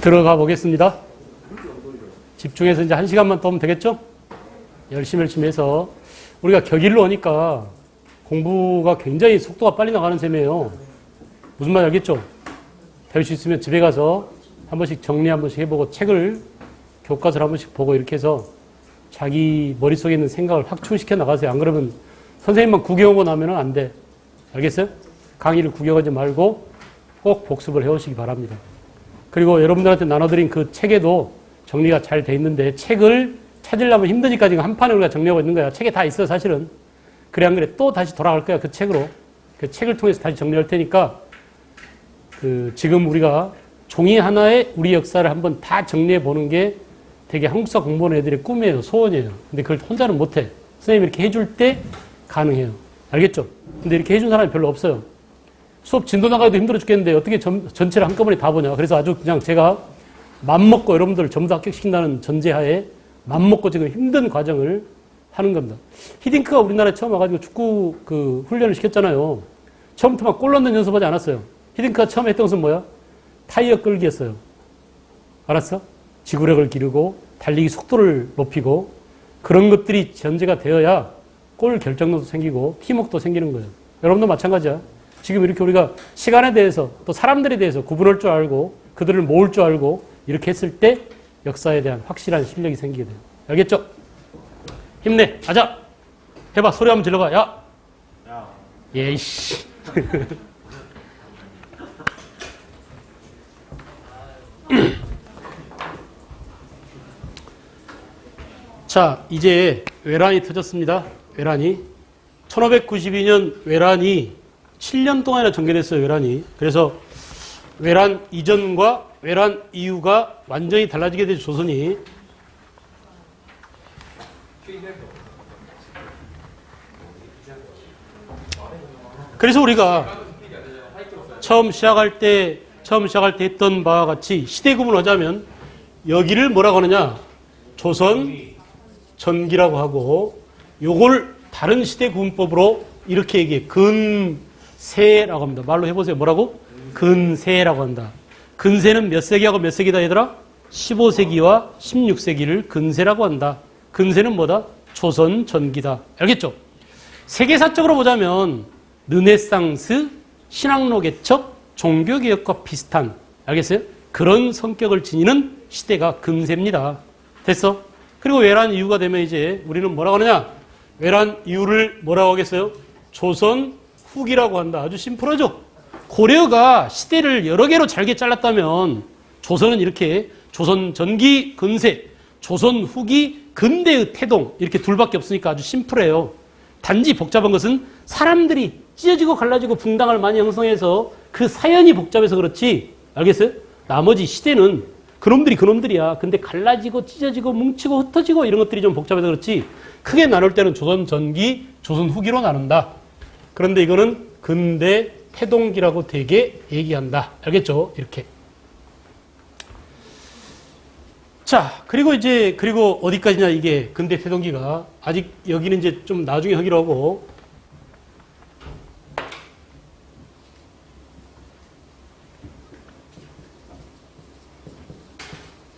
들어가 보겠습니다. 집중해서 이제 1시간만 더 하면 되겠죠? 열심히 해서. 우리가 격일로 오니까 공부가 굉장히 속도가 빨리 나가는 셈이에요. 무슨 말 알겠죠? 배울 수 있으면 집에 가서 한 번씩 정리 한 번씩 해보고 책을 교과서를 한 번씩 보고 이렇게 해서 자기 머릿속에 있는 생각을 확충시켜 나가세요. 안 그러면 선생님만 구경하고 나면 안 돼. 알겠어요? 강의를 구경하지 말고 꼭 복습을 해오시기 바랍니다. 그리고 여러분들한테 나눠드린 그 책에도 정리가 잘 돼 있는데 책을 찾으려면 힘드니까 지금 한 판을 우리가 정리하고 있는 거야. 책에 다 있어 사실은. 그래 안 그래? 또 다시 돌아갈 거야 그 책으로. 그 책을 통해서 다시 정리할 테니까 지금 우리가 종이 하나에 우리 역사를 한번 다 정리해 보는 게 되게 한국사 공부하는 애들의 꿈이에요. 소원이에요. 근데 그걸 혼자는 못해. 선생님이 이렇게 해줄 때 가능해요. 알겠죠? 근데 이렇게 해준 사람이 별로 없어요. 수업 진도 나가기도 힘들어 죽겠는데 어떻게 전체를 한꺼번에 다 보냐. 그래서 아주 그냥 제가 맘먹고 여러분들을 전부 다 합격시킨다는 전제하에 맘먹고 지금 힘든 과정을 하는 겁니다. 히딩크가 우리나라에 처음 와가지고 축구 훈련을 시켰잖아요. 처음부터 막 골 넣는 연습하지 않았어요. 히딩크가 처음 했던 것은 뭐야? 타이어 끌기였어요. 알았어? 지구력을 기르고 달리기 속도를 높이고 그런 것들이 전제가 되어야 골 결정력도 생기고 팀워크도 생기는 거예요. 여러분도 마찬가지야. 지금 이렇게 우리가 시간에 대해서 또 사람들에 대해서 구분할 줄 알고 그들을 모을 줄 알고 이렇게 했을 때 역사에 대한 확실한 실력이 생기게 돼요. 알겠죠? 힘내. 가자. 해봐. 소리 한번 질러봐. 야. 예이씨. 자, 이제 외란이 터졌습니다. 외란이. 1592년 외란이 7년 동안이나 전개됐어요. 외란이. 그래서 외란 이전과 외란 이후가 완전히 달라지게 되죠. 조선이. 그래서 우리가 처음 시작할 때 했던 바와 같이 시대 구분하자면 여기를 뭐라고 하느냐? 조선 전기라고 하고 요걸 다른 시대 구분법으로 이렇게 얘기해. 근세라고 합니다. 말로 해보세요. 뭐라고? 근세라고 한다. 근세는 몇 세기하고 몇 세기다 얘들아? 15세기와 16세기를 근세라고 한다. 근세는 뭐다? 조선 전기다. 알겠죠? 세계사적으로 보자면 르네상스, 신학로 개척, 종교개혁과 비슷한, 알겠어요? 그런 성격을 지니는 시대가 근세입니다. 됐어? 그리고 외란 이후가 되면 이제 우리는 뭐라고 하느냐? 외란 이후를 뭐라고 하겠어요? 조선 후기라고 한다. 아주 심플하죠? 고려가 시대를 여러 개로 잘게 잘랐다면 조선은 이렇게 조선 전기 근세, 조선 후기 근대의 태동 이렇게 둘밖에 없으니까 아주 심플해요. 단지 복잡한 것은 사람들이 찢어지고 갈라지고 붕당을 많이 형성해서 그 사연이 복잡해서 그렇지. 알겠어요? 나머지 시대는 그놈들이야. 근데 갈라지고 찢어지고 뭉치고 흩어지고 이런 것들이 좀 복잡해서 그렇지. 크게 나눌 때는 조선 전기, 조선 후기로 나눈다. 그런데 이거는 근대 태동기라고 되게 얘기한다. 알겠죠? 이렇게. 자, 그리고 어디까지냐 이게 근대 태동기가. 아직 여기는 이제 좀 나중에 하기로 하고.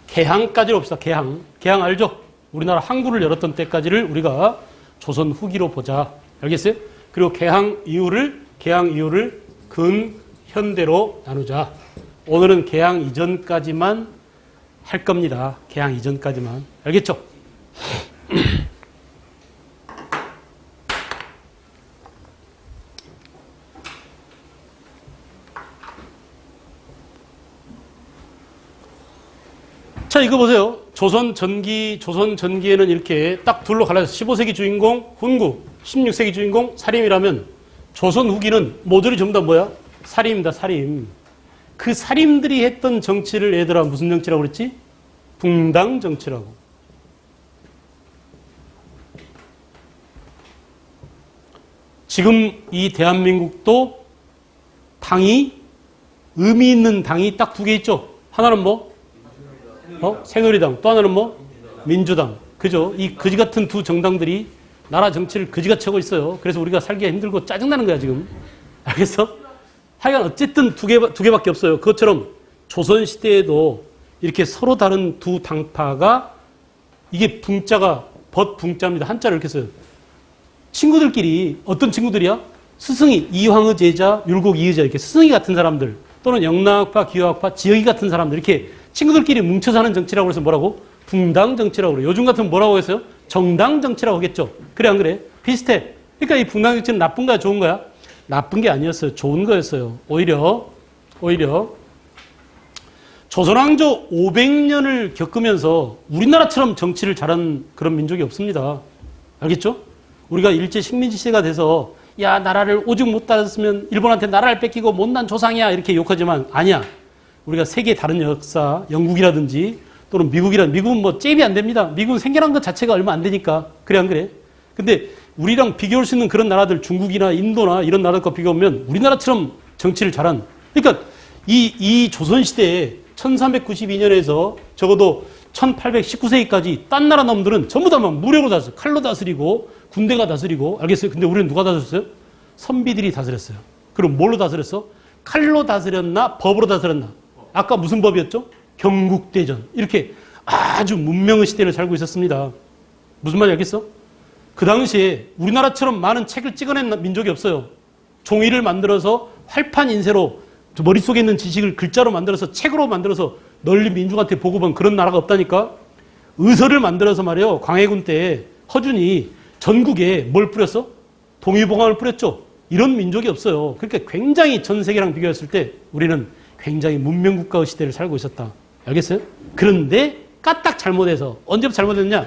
개항까지로 봅시다. 개항. 개항 알죠? 우리나라 항구를 열었던 때까지를 우리가 조선 후기로 보자. 알겠어요? 그리고 개항 이후를 근현대로 나누자. 오늘은 개항 이전까지만 할 겁니다. 개항 이전까지만. 알겠죠? 자, 이거 보세요. 조선 전기에는 이렇게 딱 둘로 갈라져서 15세기 주인공 훈구, 16세기 주인공 사림이라면 조선 후기는 모두리 전부 다 뭐야? 사림입니다. 사림. 그 사림들이 했던 정치를 얘들아 무슨 정치라고 그랬지? 붕당 정치라고. 지금 이 대한민국도 당이 의미 있는 당이 딱 두 개 있죠. 하나는 뭐? 새누리당. 또 하나는 뭐? 민주당. 그죠? 이 그지 같은 두 정당들이 나라 정치를 그지같이 하고 있어요. 그래서 우리가 살기가 힘들고 짜증나는 거야, 지금. 알겠어? 하여간 어쨌든 두 개밖에 없어요. 그것처럼 조선시대에도 이렇게 서로 다른 두 당파가 이게 붕자가 벗붕자입니다. 한자를 이렇게 써요. 친구들끼리 어떤 친구들이야? 스승이 이황의 제자, 율곡 이의자 이렇게 스승이 같은 사람들 또는 영락파, 기화학파, 지역이 같은 사람들 이렇게 친구들끼리 뭉쳐 사는 정치라고 해서 뭐라고? 붕당 정치라고 그래요. 요즘 같으면 뭐라고 했어요? 정당 정치라고 하겠죠. 그래 안 그래? 비슷해. 그러니까 이 붕당 정치는 나쁜 거야, 좋은 거야? 나쁜 게 아니었어요. 좋은 거였어요. 오히려 조선왕조 500년을 겪으면서 우리나라처럼 정치를 잘한 그런 민족이 없습니다. 알겠죠? 우리가 일제 식민지 시대가 돼서 야 나라를 오직 못 따랐으면 일본한테 나라를 뺏기고 못난 조상이야 이렇게 욕하지만 아니야. 우리가 세계 다른 역사, 영국이라든지 또는 미국은 뭐 잽이 안 됩니다. 미국은 생겨난 것 자체가 얼마 안 되니까. 그래 안 그래? 근데 우리랑 비교할 수 있는 그런 나라들 중국이나 인도나 이런 나라들과 비교하면 우리나라처럼 정치를 잘한 그러니까 이 조선시대에 1392년에서 적어도 1819세기까지 딴 나라 놈들은 전부 다 막 무력으로 다스려 칼로 다스리고 군대가 다스리고 알겠어요? 근데 우리는 누가 다스렸어요? 선비들이 다스렸어요. 그럼 뭘로 다스렸어? 칼로 다스렸나? 법으로 다스렸나? 아까 무슨 법이었죠? 경국대전. 이렇게 아주 문명의 시대를 살고 있었습니다. 무슨 말인지 알겠어? 그 당시에 우리나라처럼 많은 책을 찍어낸 민족이 없어요. 종이를 만들어서 활판 인쇄로 머릿속에 있는 지식을 글자로 만들어서 책으로 만들어서 널리 민중한테 보고한 그런 나라가 없다니까. 의서를 만들어서 말이에요. 광해군 때 허준이 전국에 뭘 뿌렸어? 동의보감을 뿌렸죠. 이런 민족이 없어요. 그러니까 굉장히 전 세계랑 비교했을 때 우리는 굉장히 문명국가의 시대를 살고 있었다. 알겠어요? 그런데 까딱 잘못해서 언제부터 잘못했냐?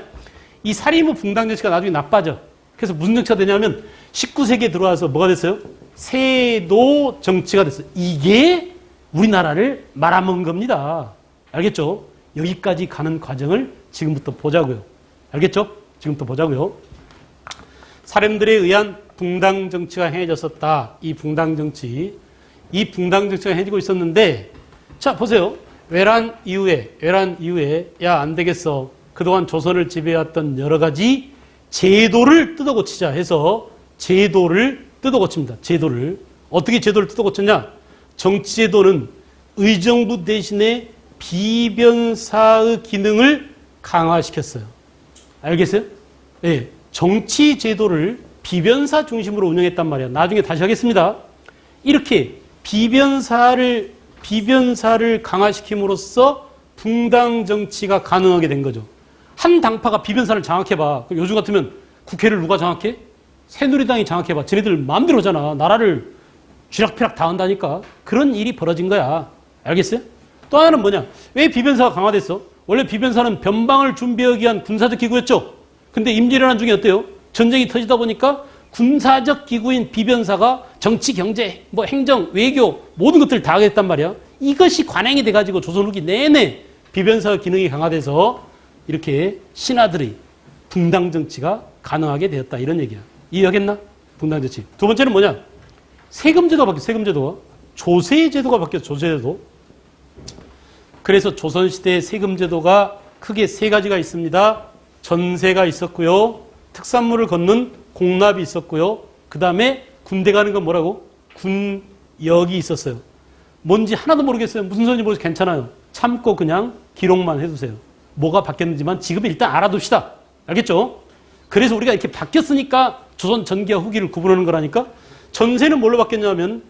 이 사리무 붕당 정치가 나중에 나빠져. 그래서 무슨 정치가 되냐면 19세기에 들어와서 뭐가 됐어요? 세도 정치가 됐어요. 이게 우리나라를 말아먹은 겁니다. 알겠죠? 여기까지 가는 과정을 지금부터 보자고요. 알겠죠? 지금부터 보자고요. 사람들에 의한 붕당 정치가 행해졌었다. 이 붕당 정치가 행해지고 있었는데 자 보세요. 외란 이후에 야 안 되겠어. 그동안 조선을 지배해왔던 여러 가지 제도를 뜯어고치자 해서 제도를 뜯어고칩니다. 제도를. 어떻게 제도를 뜯어고쳤냐? 정치제도는 의정부 대신에 비변사의 기능을 강화시켰어요. 알겠어요? 네. 정치제도를 비변사 중심으로 운영했단 말이야. 나중에 다시 하겠습니다. 이렇게 비변사를 강화시킴으로써 붕당 정치가 가능하게 된 거죠. 한 당파가 비변사를 장악해봐. 요즘 같으면 국회를 누가 장악해? 새누리당이 장악해봐. 쟤네들 마음대로 하잖아. 나라를 쥐락펴락 다 한다니까. 그런 일이 벌어진 거야. 알겠어요? 또 하나는 뭐냐? 왜 비변사가 강화됐어? 원래 비변사는 변방을 준비하기 위한 군사적 기구였죠. 근데 임진왜란 중에 어때요? 전쟁이 터지다 보니까 군사적 기구인 비변사가 정치, 경제, 뭐 행정, 외교 모든 것들을 다 하게 됐단 말이야. 이것이 관행이 돼가지고 조선 후기 내내 비변사 기능이 강화돼서 이렇게 신하들의 붕당 정치가 가능하게 되었다. 이런 얘기야. 이해하겠나? 붕당 정치. 두 번째는 뭐냐? 세금제도가 바뀌었어. 세금제도가. 조세제도가 바뀌었어. 조세제도. 그래서 조선시대의 세금제도가 크게 세 가지가 있습니다. 전세가 있었고요. 특산물을 걷는 공납이 있었고요. 그 다음에 군대 가는 건 뭐라고? 군역이 있었어요. 뭔지 하나도 모르겠어요. 무슨 소리인지 모르겠어요. 괜찮아요. 참고 그냥 기록만 해두세요. 뭐가 바뀌었는지만 지금은 일단 알아둡시다. 알겠죠? 그래서 우리가 이렇게 바뀌었으니까 조선 전기와 후기를 구분하는 거라니까. 전세는 뭘로 바뀌었냐면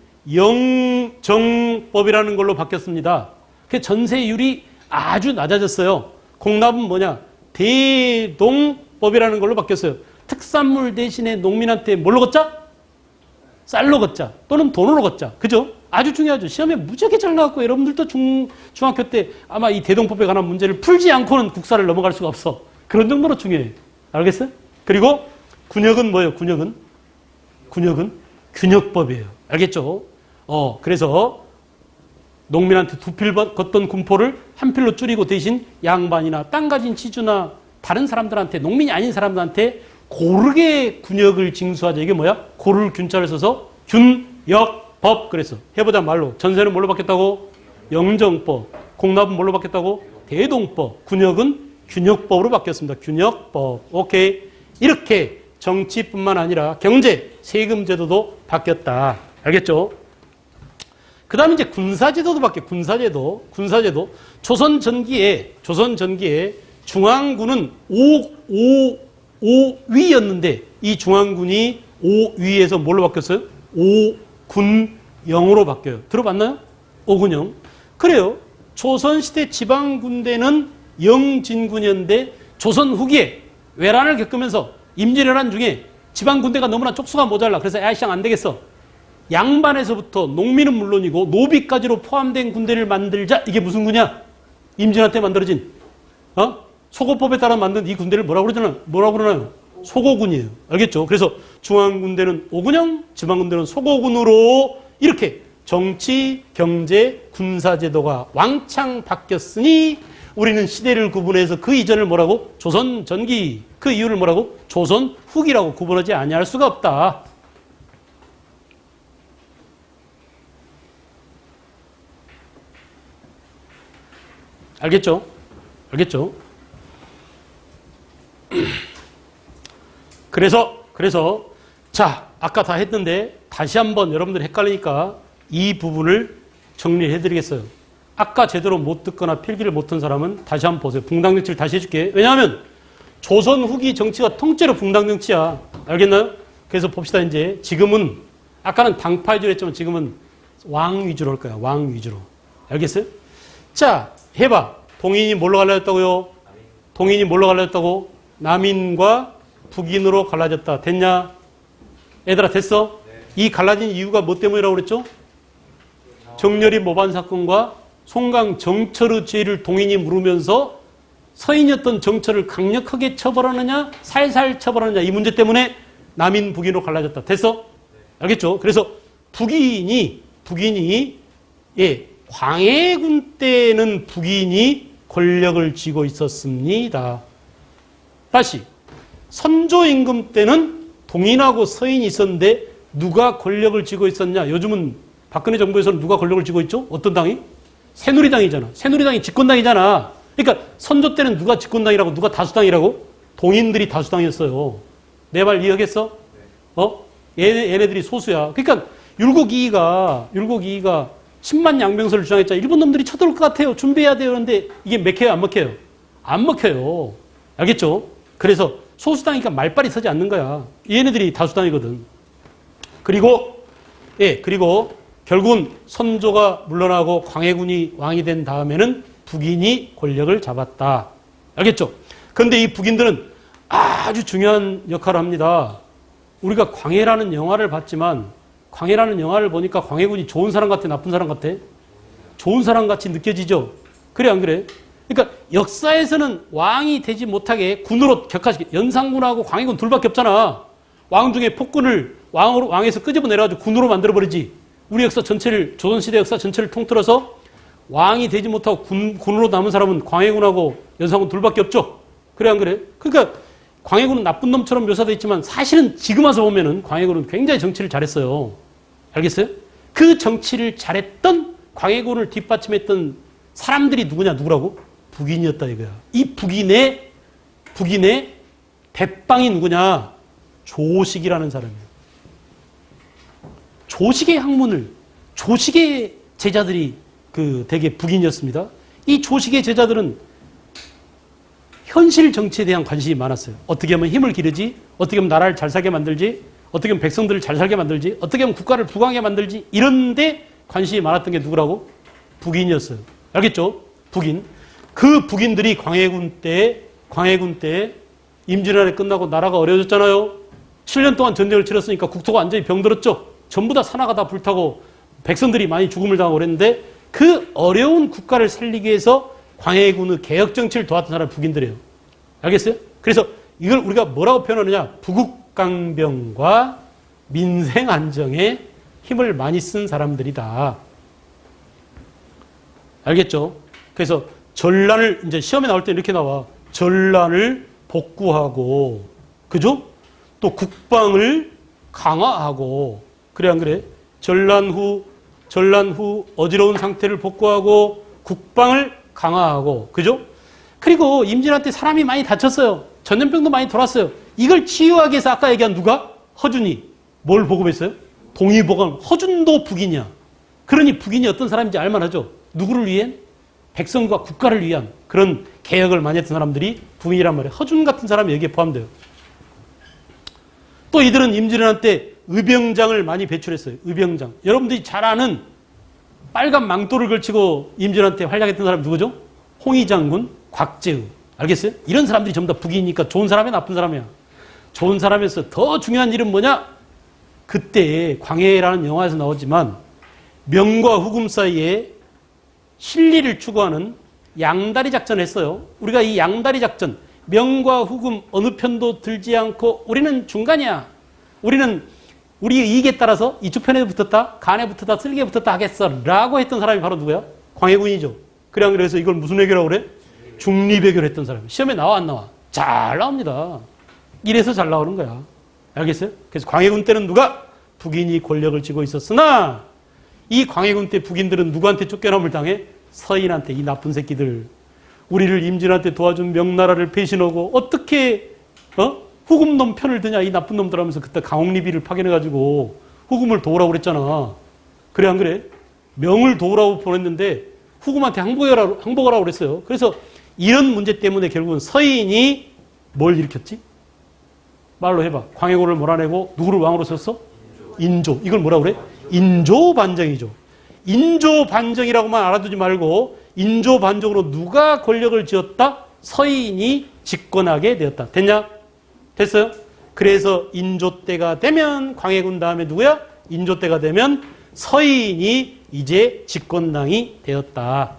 영정법이라는 걸로 바뀌었습니다. 그 전세율이 아주 낮아졌어요. 공납은 뭐냐? 대동법이라는 걸로 바뀌었어요. 특산물 대신에 농민한테 뭘로 걷자? 쌀로 걷자. 또는 돈으로 걷자. 그죠? 아주 중요하죠. 시험에 무지하게 잘 나왔고 여러분들도 중학교 때 아마 이 대동법에 관한 문제를 풀지 않고는 국사를 넘어갈 수가 없어. 그런 정도로 중요해. 알겠어요? 그리고 군역은 뭐예요? 군역은 균역법이에요. 알겠죠? 그래서 농민한테 두 필 걷던 군포를 한 필로 줄이고 대신 양반이나 땅 가진 지주나 다른 사람들한테 농민이 아닌 사람들한테 고르게 군역을 징수하자. 이게 뭐야? 고를 균자를 써서 균역법. 그래서 해보자 말로. 전세는 뭘로 바뀌었다고? 영정법. 공납은 뭘로 바뀌었다고? 대동법. 군역은 균역법으로 바뀌었습니다. 균역법. 오케이. 이렇게 정치뿐만 아니라 경제, 세금 제도도 바뀌었다. 알겠죠? 그 다음에 이제 군사제도도 바뀌어요. 군사제도. 조선 전기에 중앙군은 5위였는데 이 중앙군이 5위에서 뭘로 바뀌었어요? 5군영으로 바뀌어요. 들어봤나요? 5군영. 그래요. 조선시대 지방군대는 영진군이었는데 조선 후기에 외란을 겪으면서 임진왜란 중에 지방군대가 너무나 쪽수가 모자라. 그래서 야시장 안 되겠어. 양반에서부터 농민은 물론이고 노비까지로 포함된 군대를 만들자. 이게 무슨 군이야? 임진왜란 때 만들어진 소고법에 따라 만든 이 군대를 뭐라고 그러나요? 소고군이에요. 알겠죠? 그래서 중앙군대는 5군형, 지방군대는 소고군으로 이렇게 정치, 경제, 군사제도가 왕창 바뀌었으니 우리는 시대를 구분해서 그 이전을 뭐라고? 조선 전기. 그 이유를 뭐라고? 조선 후기라고 구분하지 아니할 수가 없다. 알겠죠? 그래서 자, 아까 다 했는데 다시 한번 여러분들 헷갈리니까 이 부분을 정리해 드리겠어요. 아까 제대로 못 듣거나 필기를 못한 사람은 다시 한번 보세요. 붕당 정치를 다시 해줄게. 왜냐하면 조선 후기 정치가 통째로 붕당 정치야. 알겠나요? 그래서 봅시다. 이제 지금은 아까는 당파 위주로 했지만 지금은 왕 위주로 할 거야. 왕 위주로. 알겠어요? 자, 해봐. 동인이 뭘로 갈라졌다고요? 동인이 뭘로 갈라졌다고? 남인과 북인으로 갈라졌다. 됐냐? 얘들아 됐어? 네. 이 갈라진 이유가 뭐 때문이라고 그랬죠? 정렬이 모반 사건과 송강 정철의 죄를 동인이 물으면서 서인이었던 정철을 강력하게 처벌하느냐 살살 처벌하느냐 이 문제 때문에 남인 북인으로 갈라졌다. 됐어? 네. 알겠죠? 그래서 북인이 광해군 때는 북인이 권력을 쥐고 있었습니다. 다시 선조 임금 때는 동인하고 서인이 있었는데 누가 권력을 쥐고 있었냐? 요즘은 박근혜 정부에서는 누가 권력을 쥐고 있죠? 어떤 당이? 새누리당이잖아. 새누리당이 집권당이잖아. 그러니까 선조 때는 누가 집권당이라고 누가 다수당이라고? 동인들이 다수당이었어요. 내 말 이해하겠어? 얘네들이 소수야. 그러니까 율곡이이가 10만 양병설을 주장했잖아. 일본 놈들이 쳐들어올 것 같아요. 준비해야 돼요. 그런데 이게 먹혀요? 안 먹혀요? 안 먹혀요. 알겠죠? 그래서 소수당이니까 말빨이 서지 않는 거야. 얘네들이 다수당이거든. 그리고 결국은 선조가 물러나고 광해군이 왕이 된 다음에는 북인이 권력을 잡았다. 알겠죠? 그런데 이 북인들은 아주 중요한 역할을 합니다. 우리가 광해라는 영화를 봤지만 광해라는 영화를 보니까 광해군이 좋은 사람 같아? 나쁜 사람 같아? 좋은 사람 같이 느껴지죠? 그래 안 그래? 그러니까 역사에서는 왕이 되지 못하게 군으로 격화시켜. 연산군하고 광해군 둘밖에 없잖아. 왕 중에 폭군을 왕에서 끄집어내가지고 군으로 만들어버리지. 우리 역사 전체를 조선시대 역사 전체를 통틀어서 왕이 되지 못하고 군으로 남은 사람은 광해군하고 연산군 둘밖에 없죠. 그래 안 그래? 그러니까 광해군은 나쁜 놈처럼 묘사되어 있지만 사실은 지금 와서 보면은 광해군은 굉장히 정치를 잘했어요. 알겠어요? 그 정치를 잘했던 광해군을 뒷받침했던 사람들이 누구라고? 북인이었다 이거야. 이 북인의 대빵이 누구냐? 조식이라는 사람이에요. 조식의 학문을, 조식의 제자들이 되게 북인이었습니다. 이 조식의 제자들은 현실 정치에 대한 관심이 많았어요. 어떻게 하면 힘을 기르지? 어떻게 하면 나라를 잘 살게 만들지? 어떻게 하면 백성들을 잘 살게 만들지? 어떻게 하면 국가를 부강하게 만들지? 이런데 관심이 많았던 게 누구라고? 북인이었어요. 알겠죠? 북인. 그 북인들이 광해군 때 임진왜란이 끝나고 나라가 어려워졌잖아요. 7년 동안 전쟁을 치렀으니까 국토가 완전히 병들었죠. 전부 다 산하가 다 불타고 백성들이 많이 죽음을 당하고 그랬는데 그 어려운 국가를 살리기 위해서 광해군의 개혁 정치를 도왔던 사람이 북인들이에요. 알겠어요? 그래서 이걸 우리가 뭐라고 표현하느냐? 부국강병과 민생 안정에 힘을 많이 쓴 사람들이다. 알겠죠? 그래서 전란을 이제 시험에 나올 때 이렇게 나와. 전란을 복구하고, 그죠? 또 국방을 강화하고, 그래 안 그래? 전란 후 어지러운 상태를 복구하고 국방을 강화하고, 그죠? 그리고 임진왜란 때 사람이 많이 다쳤어요. 전염병도 많이 돌았어요. 이걸 치유하기 위해서 아까 얘기한 누가? 허준이 뭘 보급했어요? 동의보감. 허준도 북인이야. 그러니 북인이 어떤 사람인지 알만하죠. 누구를 위한? 백성과 국가를 위한 그런 개혁을 많이 했던 사람들이 북인이란 말이에요. 허준 같은 사람이 여기에 포함돼요. 또 이들은 임진왜란 때 의병장을 많이 배출했어요. 의병장. 여러분들이 잘 아는 빨간 망토를 걸치고 임진왜란 때 활약했던 사람이 누구죠? 홍위 장군, 곽재의. 알겠어요? 이런 사람들이 전부 다 북이니까 좋은 사람이야, 나쁜 사람이야? 좋은 사람에서 더 중요한 일은 뭐냐? 그때 광해라는 영화에서 나오지만 명과 후금 사이에 실리를 추구하는 양다리 작전을 했어요. 우리가 이 양다리 작전, 명과 후금 어느 편도 들지 않고 우리는 중간이야. 우리는 우리의 이익에 따라서 이쪽 편에 붙었다, 간에 붙었다, 쓸개에 붙었다 하겠어 라고 했던 사람이 바로 누구야? 광해군이죠. 그래서 이걸 무슨 외교라고 그래? 중립외교를 했던 사람. 시험에 나와 안 나와? 잘 나옵니다. 이래서 잘 나오는 거야. 알겠어요? 그래서 광해군 때는 누가? 북인이 권력을 쥐고 있었으나 이 광해군 때 북인들은 누구한테 쫓겨남을 당해? 서인한테. 이 나쁜 새끼들. 우리를 임진한테 도와준 명나라를 배신하고 어떻게 후금놈 편을 드냐 이 나쁜 놈들 하면서 그때 강홍리비를 파견해가지고 후금을 도우라고 그랬잖아. 그래 안 그래? 명을 도우라고 보냈는데 후금한테 항복하라고 그랬어요. 그래서 이런 문제 때문에 결국은 서인이 뭘 일으켰지? 말로 해봐. 광해군을 몰아내고 누구를 왕으로 썼어? 인조. 이걸 뭐라고 그래? 인조반정이죠. 인조반정이라고만 알아두지 말고 인조반정으로 누가 권력을 쥐었다? 서인이 집권하게 되었다. 됐냐? 됐어요? 그래서 인조 때가 되면 광해군 다음에 누구야? 인조 때가 되면 서인이 이제 집권당이 되었다.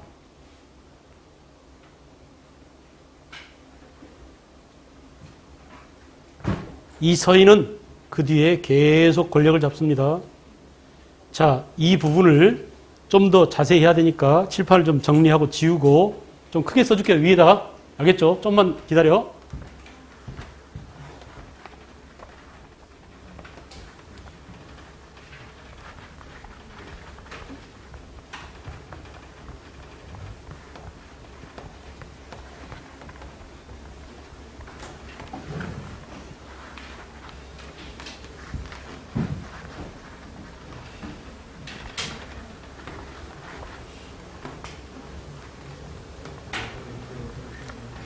이 서인은 그 뒤에 계속 권력을 잡습니다. 자, 이 부분을 좀 더 자세히 해야 되니까 칠판을 좀 정리하고 지우고 좀 크게 써줄게요. 위에다가. 알겠죠? 좀만 기다려.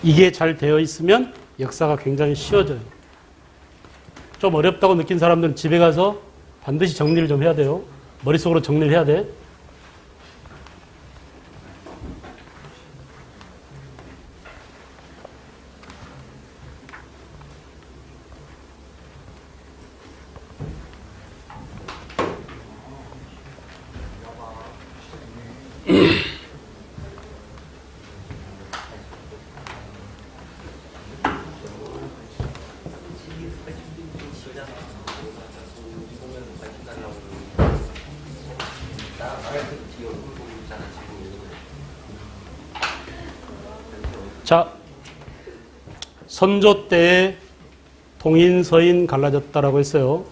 이게 잘 되어 있으면 역사가 굉장히 쉬워져요. 좀 어렵다고 느낀 사람들은 집에 가서 반드시 정리를 좀 해야 돼요. 머릿속으로 정리를 해야 돼. 자, 선조 때 동인, 서인 갈라졌다라고 했어요.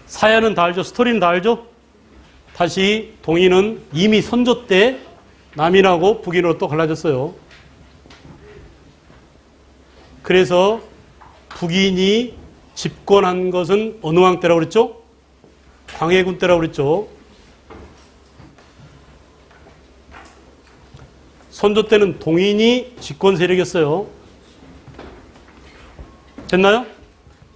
사연은 다 알죠? 스토리는 다 알죠? 다시 동인은 이미 선조 때 남인하고 북인으로 또 갈라졌어요. 그래서 북인이 집권한 것은 어느 왕 때라고 그랬죠? 광해군 때라고 그랬죠. 선조 때는 동인이 집권 세력이었어요. 됐나요?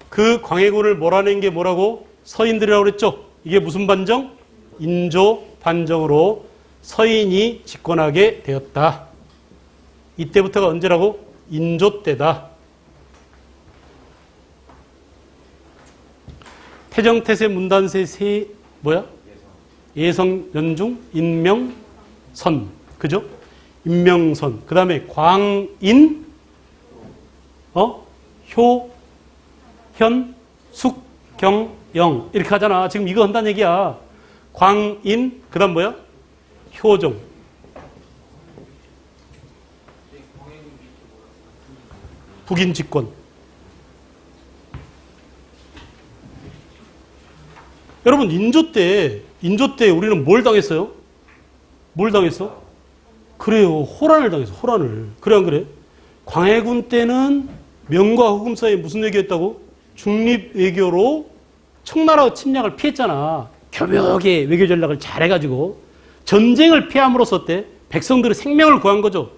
그 광해군을 몰아낸 게 뭐라고? 서인들이라고 그랬죠. 이게 무슨 반정? 인조 반정으로 서인이 집권하게 되었다. 이때부터가 언제라고? 인조 때다. 태정태세 문단세 세 뭐야? 예성 연중 인명선. 그죠? 인명선. 그 다음에 광인 효 현 숙 경 영 이렇게 하잖아. 지금 이거 한다는 얘기야. 광인 그 다음 뭐야? 효종. 북인 집권. 여러분 인조 때 우리는 뭘 당했어요? 뭘 당했어? 그래요. 호란을 당했어. 호란을. 그래 안 그래? 광해군 때는 명과 후금 사이에 무슨 외교했다고? 중립 외교로 청나라 침략을 피했잖아. 교묘하게 외교 전략을 잘해가지고 전쟁을 피함으로써 어때? 백성들의 생명을 구한 거죠.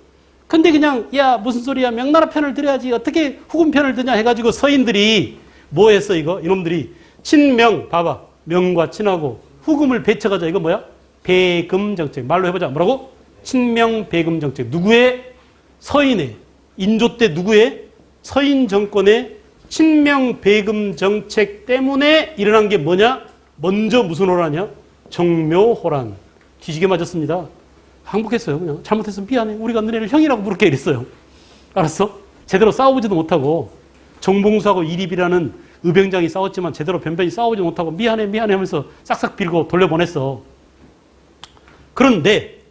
근데 그냥 야 무슨 소리야, 명나라 편을 들어야지, 어떻게 후금 편을 드냐 해가지고 서인들이 뭐 했어? 이거 이놈들이 친명, 봐봐, 명과 친하고 후금을 배척하자. 이거 뭐야? 배금 정책. 말로 해보자. 뭐라고? 친명 배금 정책. 누구의? 서인의, 인조 때 누구의? 서인 정권의 친명 배금 정책 때문에 일어난 게 뭐냐? 먼저 무슨 호란이야? 정묘호란. 뒤지게 맞았습니다. 항복했어요. 그냥 잘못했으면 미안해, 우리가 너네를 형이라고 부를게 이랬어요. 알았어? 제대로 싸워보지도 못하고 정봉수하고 이립이라는 의병장이 싸웠지만 제대로 변변히 싸워보지 못하고 미안해 하면서 싹싹 빌고 돌려보냈어. 그런데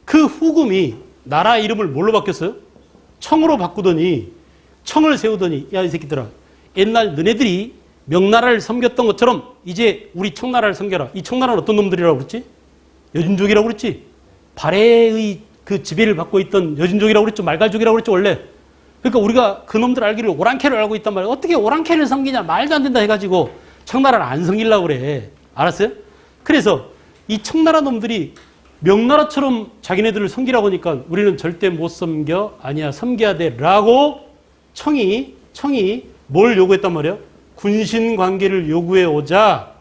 그 후금이 나라 이름을 뭘로 바뀌었어요? 청으로 바꾸더니, 청을 세우더니, 야 이 새끼들아, 옛날 너네들이 명나라를 섬겼던 것처럼 이제 우리 청나라를 섬겨라. 이 청나라는 어떤 놈들이라고 그랬지? 여진족이라고 그랬지? 발해의 그 지배를 받고 있던 여진족이라고 그랬죠? 말갈족이라고 그랬죠 원래? 그러니까 우리가 그 놈들 알기를 오랑캐를 알고 있단 말이야. 어떻게 오랑캐를 섬기냐, 말도 안 된다 해가지고 청나라를 안 섬기려고 그래. 알았어요? 그래서 이 청나라 놈들이 명나라처럼 자기네들을 섬기라고 하니까 우리는 절대 못 섬겨. 아니야, 섬겨야 돼 라고 청이 뭘 요구했단 말이야? 군신관계를 요구해 오자.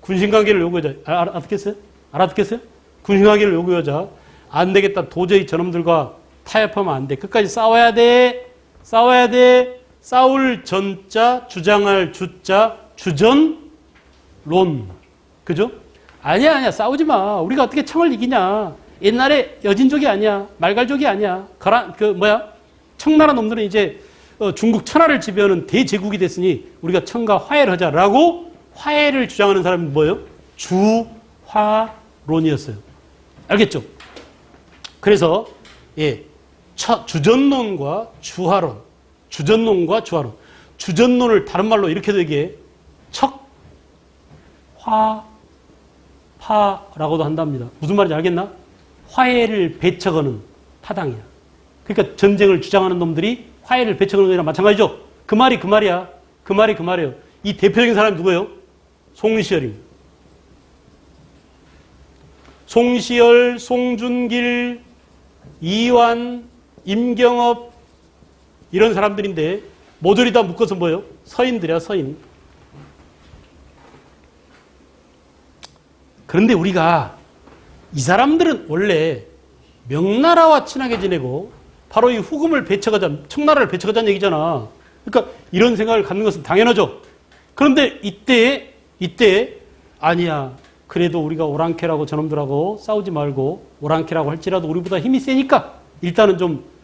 군신관계를 요구하자. 알아듣겠어요? 알아듣겠어요? 군신관계를 요구하자. 안 되겠다. 도저히 저놈들과 타협하면 안 돼. 끝까지 싸워야 돼. 싸워야 돼. 싸울 전자, 주장할 주자, 주전론. 그죠? 아니야. 싸우지 마. 우리가 어떻게 청을 이기냐. 옛날에 여진족이 아니야. 말갈족이 아니야. 청나라 놈들은 이제 중국 천하를 지배하는 대제국이 됐으니 우리가 청과 화해를 하자라고 화해를 주장하는 사람이 뭐예요? 주화론이었어요. 알겠죠? 그래서 주전론과 주화론, 주전론을 다른 말로 이렇게도 얘기해. 파라고도 한답니다. 무슨 말인지 알겠나? 화해를 배척하는 파당이야. 그러니까 전쟁을 주장하는 놈들이 화해를 배척하는 거랑 마찬가지죠. 그 말이야. 그 말이에요. 이 대표적인 사람이 누구예요? 송시열입니다. 송시열, 송준길, 이완, 임경업 이런 사람들인데 모조리 다 묶어서 뭐예요? 서인들이야, 서인. 그런데 우리가 이 사람들은 원래 명나라와 친하게 지내고 바로 이 후금을 배척하자, 청나라를 배척하자는 얘기잖아. 그러니까 이런 생각을 갖는 것은 당연하죠. 그런데 이때 아니야. 그래도 우리가 오랑캐라고 저놈들하고 싸우지 말고 오랑캐라고 할지라도 우리보다 힘이 세니까 일단은 좀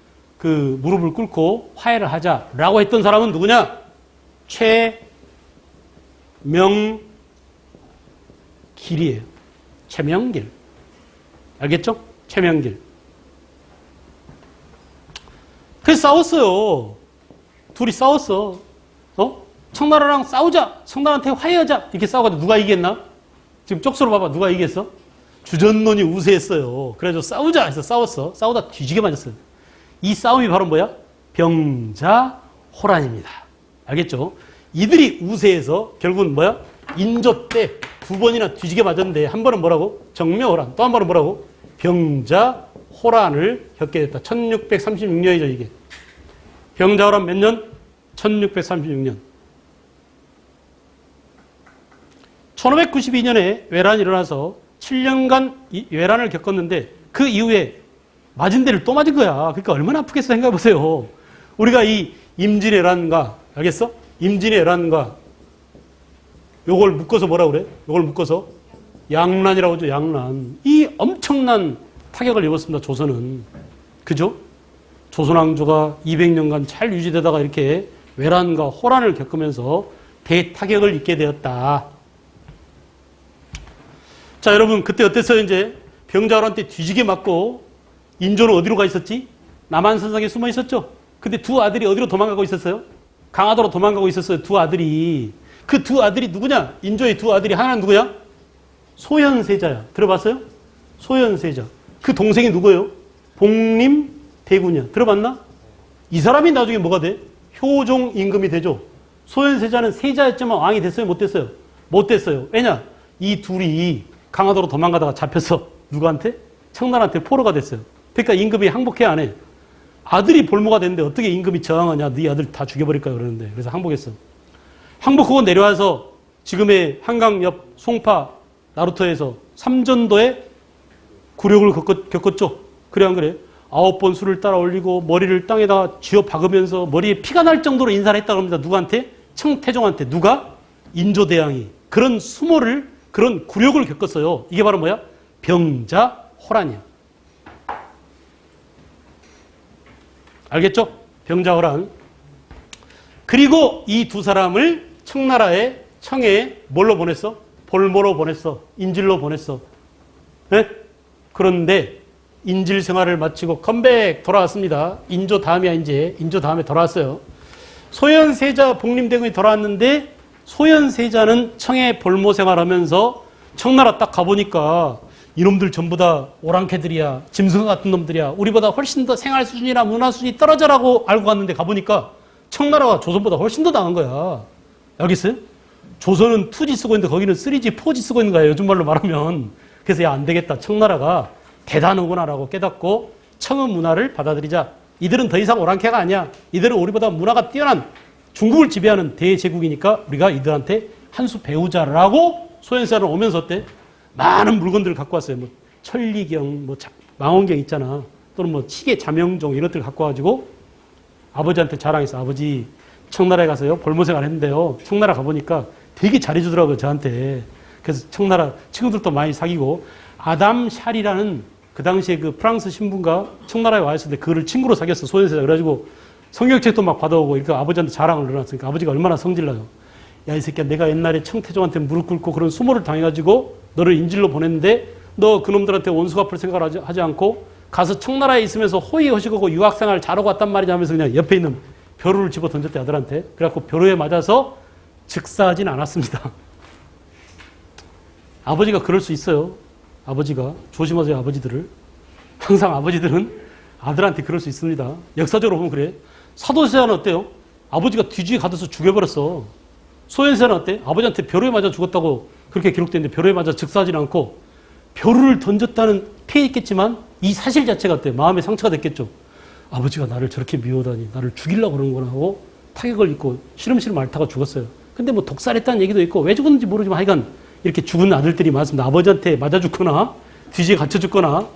그 무릎을 꿇고 화해를 하자라고 했던 사람은 누구냐? 최명길이에요. 최명길. 알겠죠? 최명길. 그래서 싸웠어요. 둘이 싸웠어. 청나라랑 싸우자. 청나라한테 화해하자. 이렇게 싸워가지고 누가 이겼나? 지금 쪽수로 봐봐. 누가 이겼어? 주전론이 우세했어요. 그래가지고 싸우자 해서 싸웠어. 싸우다 뒤지게 맞았어요. 이 싸움이 바로 뭐야? 병자호란입니다. 알겠죠? 이들이 우세해서 결국은 뭐야? 인조 때 2번이나 뒤지게 맞았는데 한 번은 뭐라고? 정묘호란. 또 한 번은 뭐라고? 병자호란을 겪게 됐다. 1636년이죠 이게. 병자호란 몇 년? 1636년. 1592년에 외란이 일어나서 7년간 외란을 겪었는데 그 이후에 맞은 데를 또 맞은 거야. 그러니까 얼마나 아프겠어 생각해보세요. 우리가 이 임진왜란과, 알겠어? 임진왜란과 요걸 묶어서 뭐라고 그래? 요걸 묶어서 양란이라고 하죠. 양란. 이 엄청난 타격을 입었습니다. 조선은. 그죠? 조선왕조가 200년간 잘 유지되다가 이렇게 외란과 호란을 겪으면서 대타격을 입게 되었다. 자, 여러분 그때 어땠어요? 이제 병자호란 때 뒤지게 맞고 인조는 어디로 가 있었지? 남한산성에 숨어 있었죠. 근데 두 아들이 어디로 도망가고 있었어요? 강화도로 도망가고 있었어요. 두 아들이. 그 두 아들이 누구냐? 인조의 두 아들이 하나는 누구야? 소현세자야. 들어봤어요? 소현세자. 그 동생이 누구예요? 복림대군이야. 들어봤나? 이 사람이 나중에 뭐가 돼? 효종 임금이 되죠. 소현세자는 세자였지만 왕이 됐어요? 못 됐어요? 못 됐어요. 왜냐? 이 둘이 강화도로 도망가다가 잡혀서 누구한테? 청나라한테 포로가 됐어요. 그러니까 임금이 항복해야 안 해. 아들이 볼모가 됐는데 어떻게 임금이 저항하냐? 네 아들 다 죽여버릴까 그러는데. 그래서 항복했어. 항복하고 내려와서 지금의 한강 옆 송파 나루터에서 삼전도에 굴욕을 겪었죠. 그래 안 그래? 9번 술을 따라 올리고 머리를 땅에다 쥐어 박으면서 머리에 피가 날 정도로 인사를 했다고 합니다. 누구한테? 청태종한테. 누가? 인조대왕이. 그런 수모를, 그런 굴욕을 겪었어요. 이게 바로 뭐야? 병자호란이야. 알겠죠? 병자호란. 그리고 이 두 사람을 청나라의 청에 뭘로 보냈어? 볼모로 보냈어. 인질로 보냈어. 네? 그런데 인질 생활을 마치고 컴백 돌아왔습니다. 인조 다음이야 이제. 인조 다음에 돌아왔어요. 소현세자 복림대군이 돌아왔는데 소현세자는 청에 볼모 생활하면서 청나라 딱 가보니까 이놈들 전부 다 오랑캐들이야. 짐승 같은 놈들이야. 우리보다 훨씬 더 생활 수준이나 문화 수준이 떨어져라고 알고 갔는데 가보니까 청나라가 조선보다 훨씬 더 나은 거야. 알겠어요? 조선은 2G 쓰고 있는데 거기는 3G, 4G 쓰고 있는 거예요. 요즘 말로 말하면. 그래서 야, 안 되겠다. 청나라가 대단하구나라고 깨닫고 청의 문화를 받아들이자. 이들은 더 이상 오랑캐가 아니야. 이들은 우리보다 문화가 뛰어난 중국을 지배하는 대제국이니까 우리가 이들한테 한 수 배우자라고 소현세자는 오면서 어때? 많은 물건들을 갖고 왔어요. 뭐 천리경, 뭐 망원경 있잖아. 또는 뭐 시계 자명종 이런 것들 갖고 와가지고 아버지한테 자랑했어. 아버지 청나라에 가서요 볼모생활 했는데요. 청나라 가보니까 되게 잘해주더라고요. 저한테. 그래서 청나라 친구들도 많이 사귀고 아담 샬이라는 그 당시에 그 프랑스 신분가 청나라에 와 있었는데 그거를 친구로 사귀었어. 소현세자. 그래가지고 성경책도 막 받아오고 이렇게 아버지한테 자랑을 늘어놨으니까 아버지가 얼마나 성질나요. 야, 이 새끼야, 내가 옛날에 청태종한테 무릎 꿇고 그런 수모를 당해가지고 너를 인질로 보냈는데 너 그놈들한테 원수 갚을 생각을 하지 않고 가서 청나라에 있으면서 호의호식하고 유학생활 잘하고 왔단 말이냐 하면서 그냥 옆에 있는 벼루를 집어 던졌대, 아들한테. 그래갖고 벼루에 맞아서 즉사하진 않았습니다. 아버지가 그럴 수 있어요. 아버지가. 조심하세요, 아버지들을. 항상 아버지들은 아들한테 그럴 수 있습니다. 역사적으로 보면 그래. 사도세자는 어때요? 아버지가 뒤지게 가둬서 죽여버렸어. 소현세자는 어때? 아버지한테 벼루에 맞아 죽었다고 그렇게 기록되는데 벼루에 맞아 즉사하진 않고 벼루를 던졌다는 피해있겠지만 이 사실 자체가 어때? 마음에 상처가 됐겠죠. 아버지가 나를 저렇게 미워하다니 나를 죽이려고 그러는구나 하고 타격을 입고 시름시름 앓다가 죽었어요. 근데 뭐 독살했다는 얘기도 있고 왜 죽었는지 모르지만 하여간 이렇게 죽은 아들들이 많습니다. 아버지한테 맞아 죽거나 뒤지게 갇혀 죽거나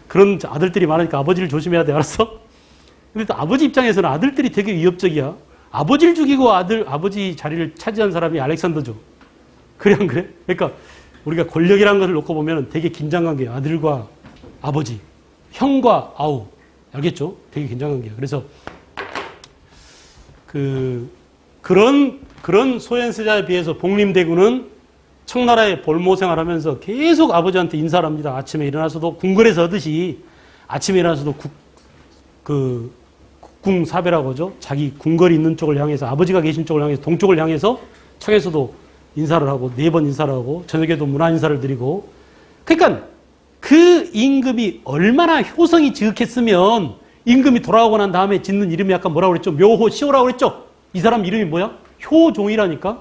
그런 아들들이 많으니까 아버지를 조심해야 돼. 알았어? 근데 또 아버지 입장에서는 아들들이 되게 위협적이야. 아버지를 죽이고 아버지 자리를 차지한 사람이 알렉산더죠. 그래 안 그래? 그러니까 우리가 권력이라는 것을 놓고 보면 되게 긴장관계예요. 아들과 아버지, 형과 아우. 알겠죠? 되게 긴장관계예요. 그래서 그런 소현세자에 비해서 복림대군은 청나라의 볼모 생활하면서 계속 아버지한테 인사를 합니다. 아침에 일어나서도 궁궐에서 하듯이 아침에 일어나서도 국궁사배라고 하죠. 자기 궁궐이 있는 쪽을 향해서 아버지가 계신 쪽을 향해서 동쪽을 향해서 청에서도 인사를 하고 4번 인사를 하고 저녁에도 문화 인사를 드리고 그러니까 그 임금이 얼마나 효성이 지극했으면 임금이 돌아오고 난 다음에 짓는 이름이 약간 뭐라고 그랬죠? 묘호시호라고 그랬죠? 이 사람 이름이 뭐야? 효종이라니까?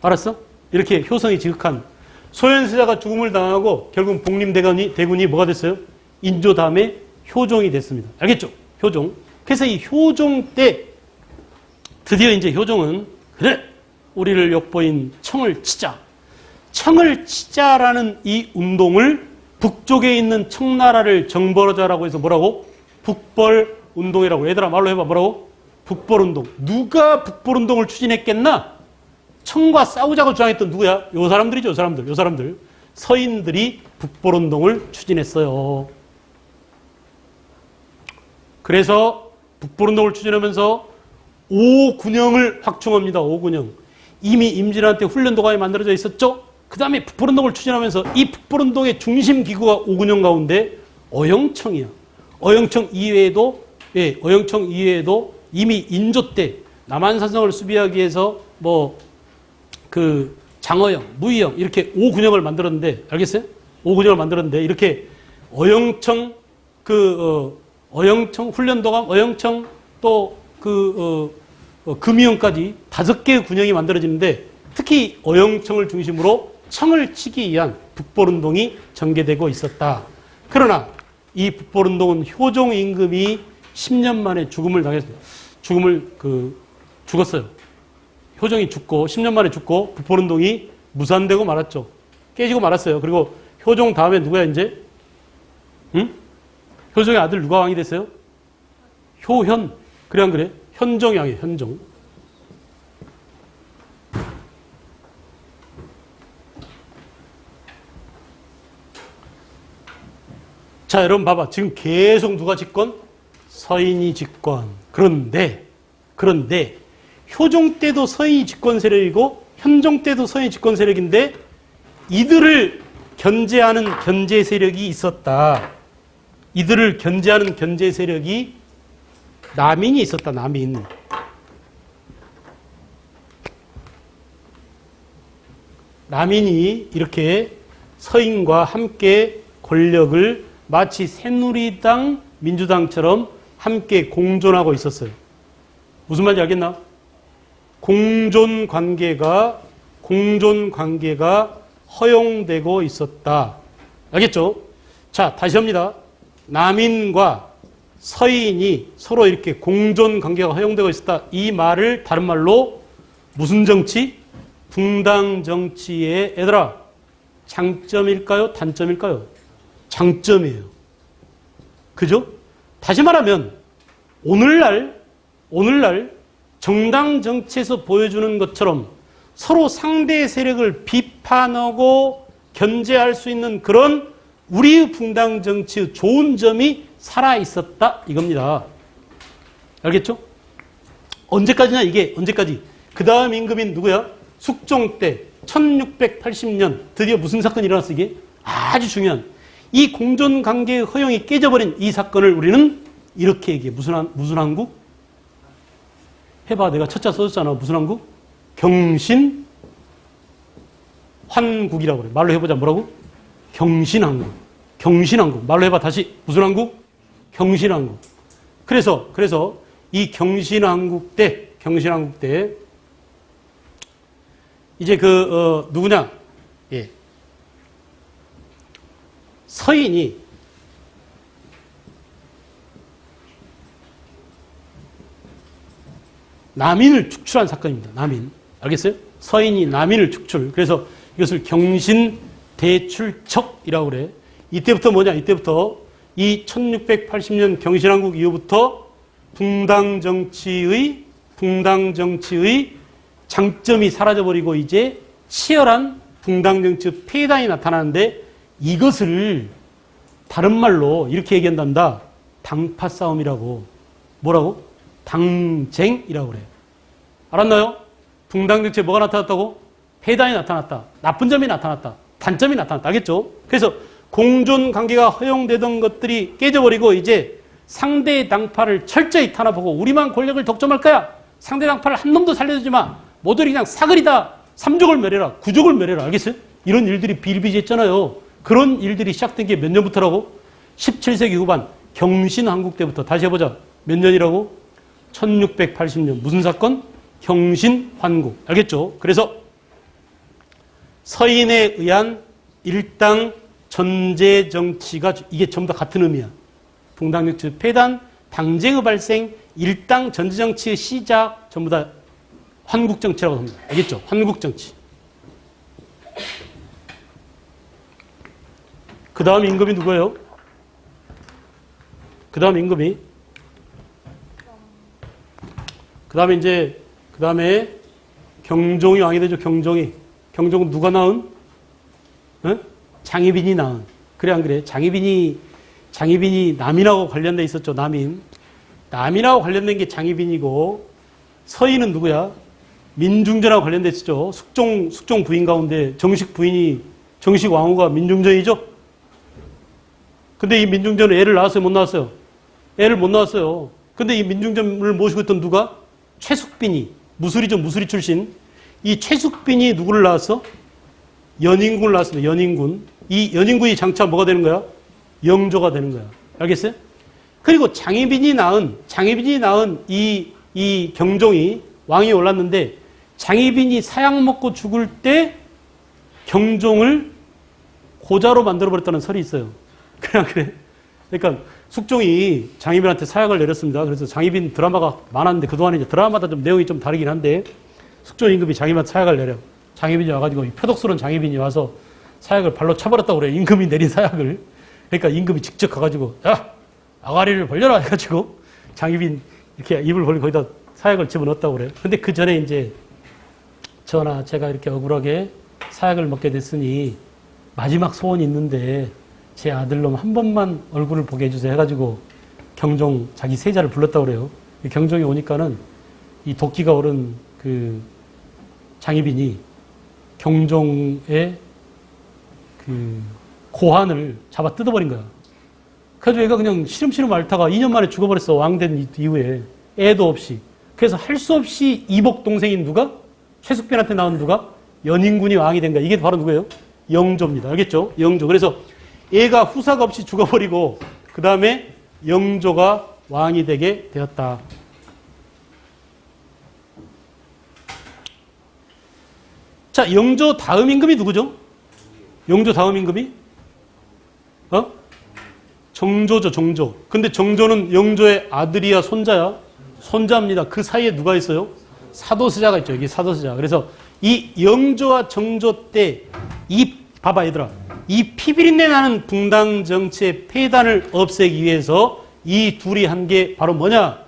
알았어? 이렇게 효성이 지극한 소현세자가 죽음을 당하고 결국 복림대군이 뭐가 됐어요? 인조 다음에 효종이 됐습니다. 알겠죠? 효종. 그래서 이 효종 때 드디어 이제 효종은 그래 우리를 욕보인 청을 치자. 청을 치자라는 이 운동을 북쪽에 있는 청나라를 정벌하자라고 해서 뭐라고? 북벌운동이라고. 얘들아 말로 해봐. 뭐라고? 북벌운동. 누가 북벌운동을 추진했겠나? 청과 싸우자고 주장했던 누구야? 요 사람들이죠. 요 사람들. 서인들이 북벌운동을 추진했어요. 그래서 북벌운동을 추진하면서 5군영을 확충합니다. 5군영. 이미 임진한테 훈련도가 만들어져 있었죠. 그 다음에 북벌운동을 추진하면서 이 북벌운동의 중심 기구가 5군영 가운데 어영청이야. 어영청 이외에도 이미 인조 때 남한산성을 수비하기 위해서 장어영, 무의영 이렇게 5군영을 만들었는데 알겠어요? 5군영을 만들었는데 이렇게 어영청 어영청 훈련도감, 어영청 또 금이형까지 5개의 군형이 만들어지는데 특히 어영청을 중심으로 청을 치기 위한 북벌운동이 전개되고 있었다. 그러나 이 북벌운동은 효종 임금이 10년 만에 죽음을 당했습니다. 죽었어요. 효종이 죽고 10년 만에 죽고 북벌운동이 무산되고 말았죠. 깨지고 말았어요. 그리고 효종 다음에 누구야 이제? 응? 효종의 아들 누가 왕이 됐어요? 효현. 그래 안 그래? 현종이 왕이에요. 현종. 자, 여러분 봐봐. 지금 계속 누가 집권? 서인이 집권. 그런데 효종 때도 서인이 집권 세력이고 현종 때도 서인이 집권 세력인데 이들을 견제하는 견제 세력이 있었다. 이들을 견제하는 견제 세력이 남인이 있었다. 남인. 남인이 이렇게 서인과 함께 권력을 마치 새누리당, 민주당처럼 함께 공존하고 있었어요. 무슨 말인지 알겠나? 공존 관계가 허용되고 있었다. 알겠죠? 자, 다시 합니다. 남인과 서인이 서로 이렇게 공존 관계가 허용되고 있었다. 이 말을 다른 말로 무슨 정치? 붕당 정치의 얘들아 장점일까요? 단점일까요? 장점이에요. 그죠? 다시 말하면 오늘날 정당 정치에서 보여주는 것처럼 서로 상대 세력을 비판하고 견제할 수 있는 그런 우리의 붕당 정치의 좋은 점이 살아있었다 이겁니다. 알겠죠? 언제까지냐 이게 언제까지? 그 다음 임금인 누구야? 숙종 때 1680년 드디어 무슨 사건이 일어났어 이게? 아주 중요한 이 공존관계의 허용이 깨져버린 이 사건을 우리는 이렇게 얘기해. 무슨 한국? 해봐. 내가 첫자 써줬잖아. 무슨 한국? 경신환국이라고 그래. 말로 해보자. 뭐라고? 경신한국. 경신한국. 말로 해봐. 다시. 무슨 한국? 경신한국. 그래서 이 경신한국 때 이제 누구냐? 예. 서인이 남인을 축출한 사건입니다. 남인. 알겠어요? 서인이 남인을 축출. 그래서 이것을 경신대출척이라고 그래. 이때부터 뭐냐? 이때부터 이 1680년 경신한국 이후부터 붕당 정치의 장점이 사라져버리고 이제 치열한 붕당 정치 폐단이 나타나는데 이것을 다른 말로 이렇게 얘기한단다. 당파 싸움이라고. 뭐라고? 당쟁이라고 그래요. 알았나요? 붕당 정치에 뭐가 나타났다고? 폐단이 나타났다. 나쁜 점이 나타났다. 단점이 나타났다. 알겠죠? 그래서 공존 관계가 허용되던 것들이 깨져버리고 이제 상대 당파를 철저히 탄압하고 우리만 권력을 독점할 거야. 상대 당파를 한 놈도 살려주지 마. 모두를 그냥 사거리다. 삼족을 멸해라. 구족을 멸해라. 알겠어요? 이런 일들이 비일비재했잖아요. 그런 일들이 시작된 게 몇 년부터라고? 17세기 후반 경신한국 때부터. 다시 해보자. 몇 년이라고? 1680년. 무슨 사건? 경신환국. 알겠죠? 그래서 서인에 의한 일당 전제 정치가 이게 전부 다 같은 의미야. 붕당 정치 폐단, 당쟁의 발생, 일당 전제 정치의 시작 전부 다 환국 정치라고 합니다. 알겠죠? 환국 정치. 그 다음 임금이 누구예요? 그 다음 임금이 그 다음에 경종이 왕이 되죠. 경종은 누가 낳은? 어? 장희빈이 낳은. 그래 안 그래? 장희빈이 남인하고 관련돼 있었죠. 남인하고 관련된 게 장희빈이고 서인은 누구야? 민중전하고 관련돼 있었죠. 숙종 부인 가운데 정식 왕후가 민중전이죠. 근데 이 민중전은 애를 낳았어요? 못 낳았어요? 애를 못 낳았어요. 근데 이 민중전을 모시고 있던 누가? 최숙빈이. 무술이죠. 무술이 출신. 이 최숙빈이 누구를 낳았어? 연인군을 낳았습니다. 연인군. 이 연인군이 장차 뭐가 되는 거야? 영조가 되는 거야. 알겠어요? 그리고 장희빈이 낳은 이 경종이 왕이 올랐는데 장희빈이 사약 먹고 죽을 때 경종을 고자로 만들어버렸다는 설이 있어요. 그냥 그래. 그러니까 숙종이 장희빈한테 사약을 내렸습니다. 그래서 장희빈 드라마가 많았는데 그동안에 이제 드라마마다 좀 내용이 좀 다르긴 한데 숙종 임금이 장희빈한테 사약을 내려. 장희빈이 와가지고 표독스러운 장희빈이 와서 사약을 발로 차버렸다고 그래. 임금이 내린 사약을. 그러니까 임금이 직접 가가지고 야 아가리를 벌려라 해가지고 장희빈 이렇게 입을 벌리고 거기다 사약을 집어넣었다고 그래요. 근데 그 전에 이제 전하 제가 이렇게 억울하게 사약을 먹게 됐으니 마지막 소원이 있는데 제 아들놈 한 번만 얼굴을 보게 해주세요 해가지고 경종 자기 세자를 불렀다고 그래요. 경종이 오니까는 이 도끼가 오른 그 장희빈이 경종의 그 고환을 잡아 뜯어버린 거야. 그래서 얘가 그냥 시름시름 앓다가 2년 만에 죽어버렸어. 왕된 이후에. 애도 없이. 그래서 할 수 없이 이복 동생인 누가? 최숙빈한테 나온 누가? 연인군이 왕이 된 거야. 이게 바로 누구예요? 영조입니다. 알겠죠? 영조. 그래서 얘가 후사가 없이 죽어버리고 그 다음에 영조가 왕이 되게 되었다. 자, 영조 다음 임금이 누구죠? 영조 다음 임금이? 정조죠, 정조. 근데 정조는 영조의 아들이야, 손자야? 손자입니다. 그 사이에 누가 있어요? 사도세자가 있죠. 이게 사도세자. 그래서 이 영조와 정조 때 봐봐, 얘들아. 이 피비린내 나는 붕당 정치의 폐단을 없애기 위해서 이 둘이 한 게 바로 뭐냐?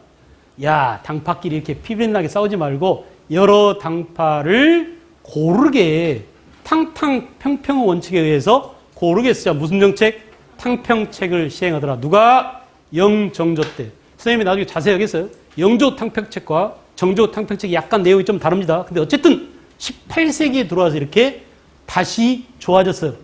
야, 당파끼리 이렇게 피비린나게 싸우지 말고 여러 당파를 고르게 탕탕평평 원칙에 의해서 고르게 쓰자. 무슨 정책? 탕평책을 시행하더라. 누가? 영정조 때. 선생님이 나중에 자세히 하겠어요. 영조 탕평책과 정조 탕평책이 약간 내용이 좀 다릅니다. 근데 어쨌든 18세기에 들어와서 이렇게 다시 좋아졌어요.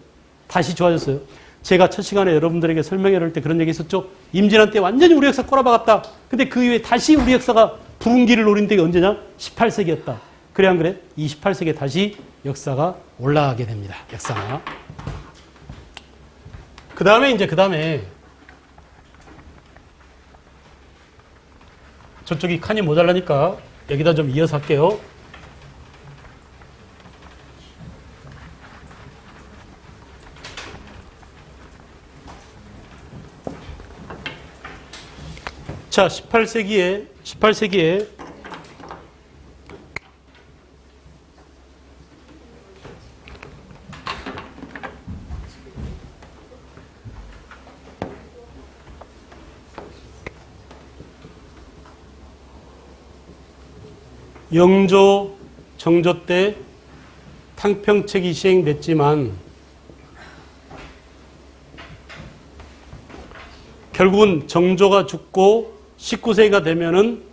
다시 좋아졌어요. 제가 첫 시간에 여러분들에게 설명해 줄 때 그런 얘기 있었죠. 임진한 때 완전히 우리 역사 꼬라박았다. 근데 그 이후에 다시 우리 역사가 부흥기를 노린 때가 언제냐? 18세기였다. 그래 안 그래? 이 18세기에 다시 역사가 올라가게 됩니다. 역사가. 그 다음에 저쪽이 칸이 모자라니까 여기다 좀 이어서 할게요. 자, 18세기에 영조, 정조 때 탕평책이 시행됐지만 결국은 정조가 죽고 19세기가 되면은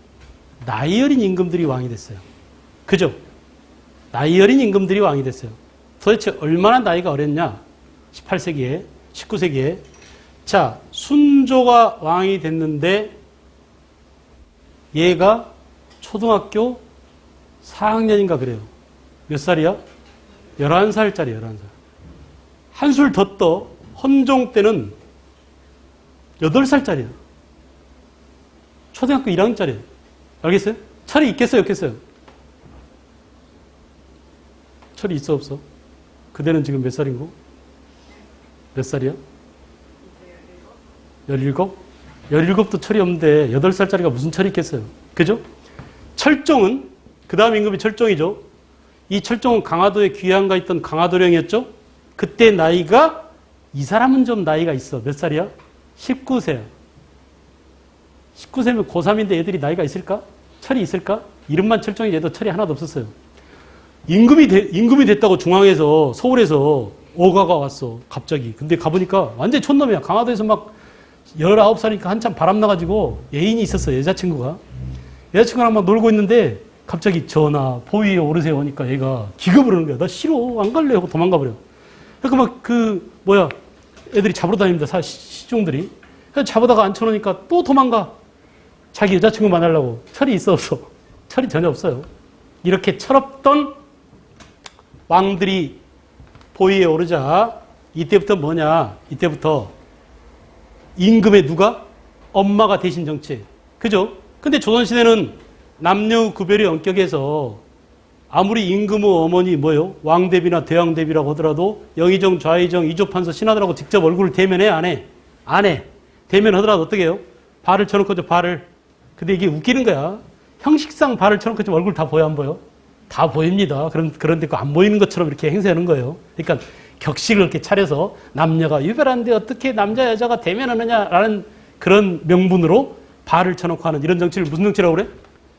나이 어린 임금들이 왕이 됐어요. 그죠? 나이 어린 임금들이 왕이 됐어요. 도대체 얼마나 나이가 어렸냐? 18세기에, 19세기에. 자, 순조가 왕이 됐는데 얘가 초등학교 4학년인가 그래요. 몇 살이야? 11살짜리, 11살. 한술 더 떠. 헌종 때는 8살짜리야. 초등학교 1학년짜리예요. 알겠어요? 철이 있겠어요, 없겠어요? 철이 있어, 없어? 그대는 지금 몇 살인고? 몇 살이야? 17? 17도 철이 없는데 8살짜리가 무슨 철이 있겠어요? 그죠? 철종은, 그 다음 임금이 철종이죠. 이 철종은 강화도에 귀양가 있던 강화도령이었죠. 그때 나이가, 이 사람은 좀 나이가 있어. 몇 살이야? 19세야. 19세면 고3인데 애들이 나이가 있을까? 철이 있을까? 이름만 철종이 얘도 철이 하나도 없었어요. 임금이 됐다고 중앙에서, 서울에서 오가가 왔어. 갑자기. 근데 가보니까 완전히 촌놈이야. 강화도에서 막 19살이니까 한참 바람 나가지고 애인이 있었어. 여자친구가. 여자친구랑 막 놀고 있는데 갑자기 전하, 보위에 오르세요 오니까 얘가 기겁을 하는 거야. 나 싫어. 안 갈래. 하고 도망가 버려. 그러니까 막 애들이 잡으러 다닙니다. 시종들이. 그래서 잡아다가 앉혀놓으니까 또 도망가. 자기 여자친구 만나려고. 철이 있어, 없어? 철이 전혀 없어요. 이렇게 철없던 왕들이 보위에 오르자 이때부터 뭐냐? 이때부터 임금의 누가? 엄마가 대신 정치. 그죠? 근데 조선시대는 남녀 구별의 원격에서 아무리 임금의 어머니 뭐요? 왕대비나 대왕대비라고 하더라도 영의정, 좌의정, 이조판서, 신하들하고 직접 얼굴을 대면해? 안 해? 안 해. 대면하더라도 어떻게 해요? 발을 쳐놓고 발을. 근데 이게 웃기는 거야. 형식상 발을 쳐놓고 얼굴 다 보여 안 보여? 다 보입니다. 그런데 그 안 보이는 것처럼 이렇게 행세하는 거예요. 그러니까 격식을 이렇게 차려서 남녀가 유별한데 어떻게 남자 여자가 대면하느냐라는 그런 명분으로 발을 쳐놓고 하는 이런 정치를 무슨 정치라고 그래?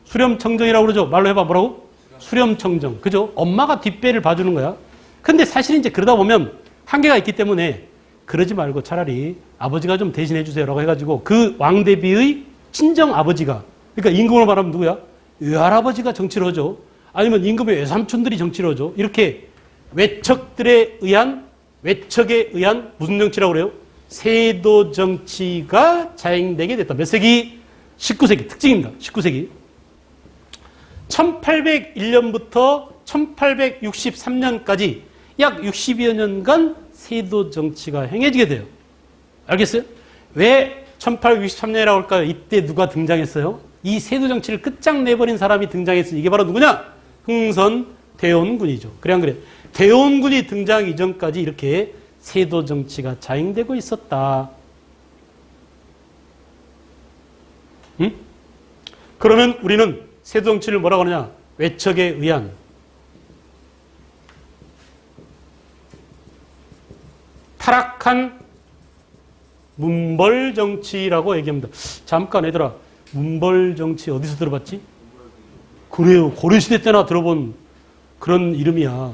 수렴청정이라고 그러죠. 말로 해봐. 뭐라고? 수렴청정. 그죠? 엄마가 뒷배를 봐주는 거야. 근데 사실 이제 그러다 보면 한계가 있기 때문에 그러지 말고 차라리 아버지가 좀 대신해 주세요라고 해가지고 그 왕대비의 친정 아버지가, 그러니까 임금으로 말하면 누구야? 외할아버지가 정치를 하죠. 아니면 임금의 외삼촌들이 정치를 하죠. 이렇게 외척에 의한 무슨 정치라고 그래요? 세도 정치가 자행되게 됐다. 몇 세기? 19세기. 특징입니다. 19세기. 1801년부터 1863년까지 약 60여 년간 세도 정치가 행해지게 돼요. 알겠어요? 왜 1863년이라고 할까요? 이때 누가 등장했어요? 이 세도 정치를 끝장내버린 사람이 등장했어요. 이게 바로 누구냐? 흥선 대원군이죠. 그래 안 그래? 대원군이 등장 이전까지 이렇게 세도 정치가 자행되고 있었다. 응? 그러면 우리는 세도 정치를 뭐라고 하느냐? 외척에 의한 타락한 문벌 정치라고 얘기합니다. 잠깐 얘들아, 문벌 정치 어디서 들어봤지? 그래요. 고려시대 때나 들어본 그런 이름이야.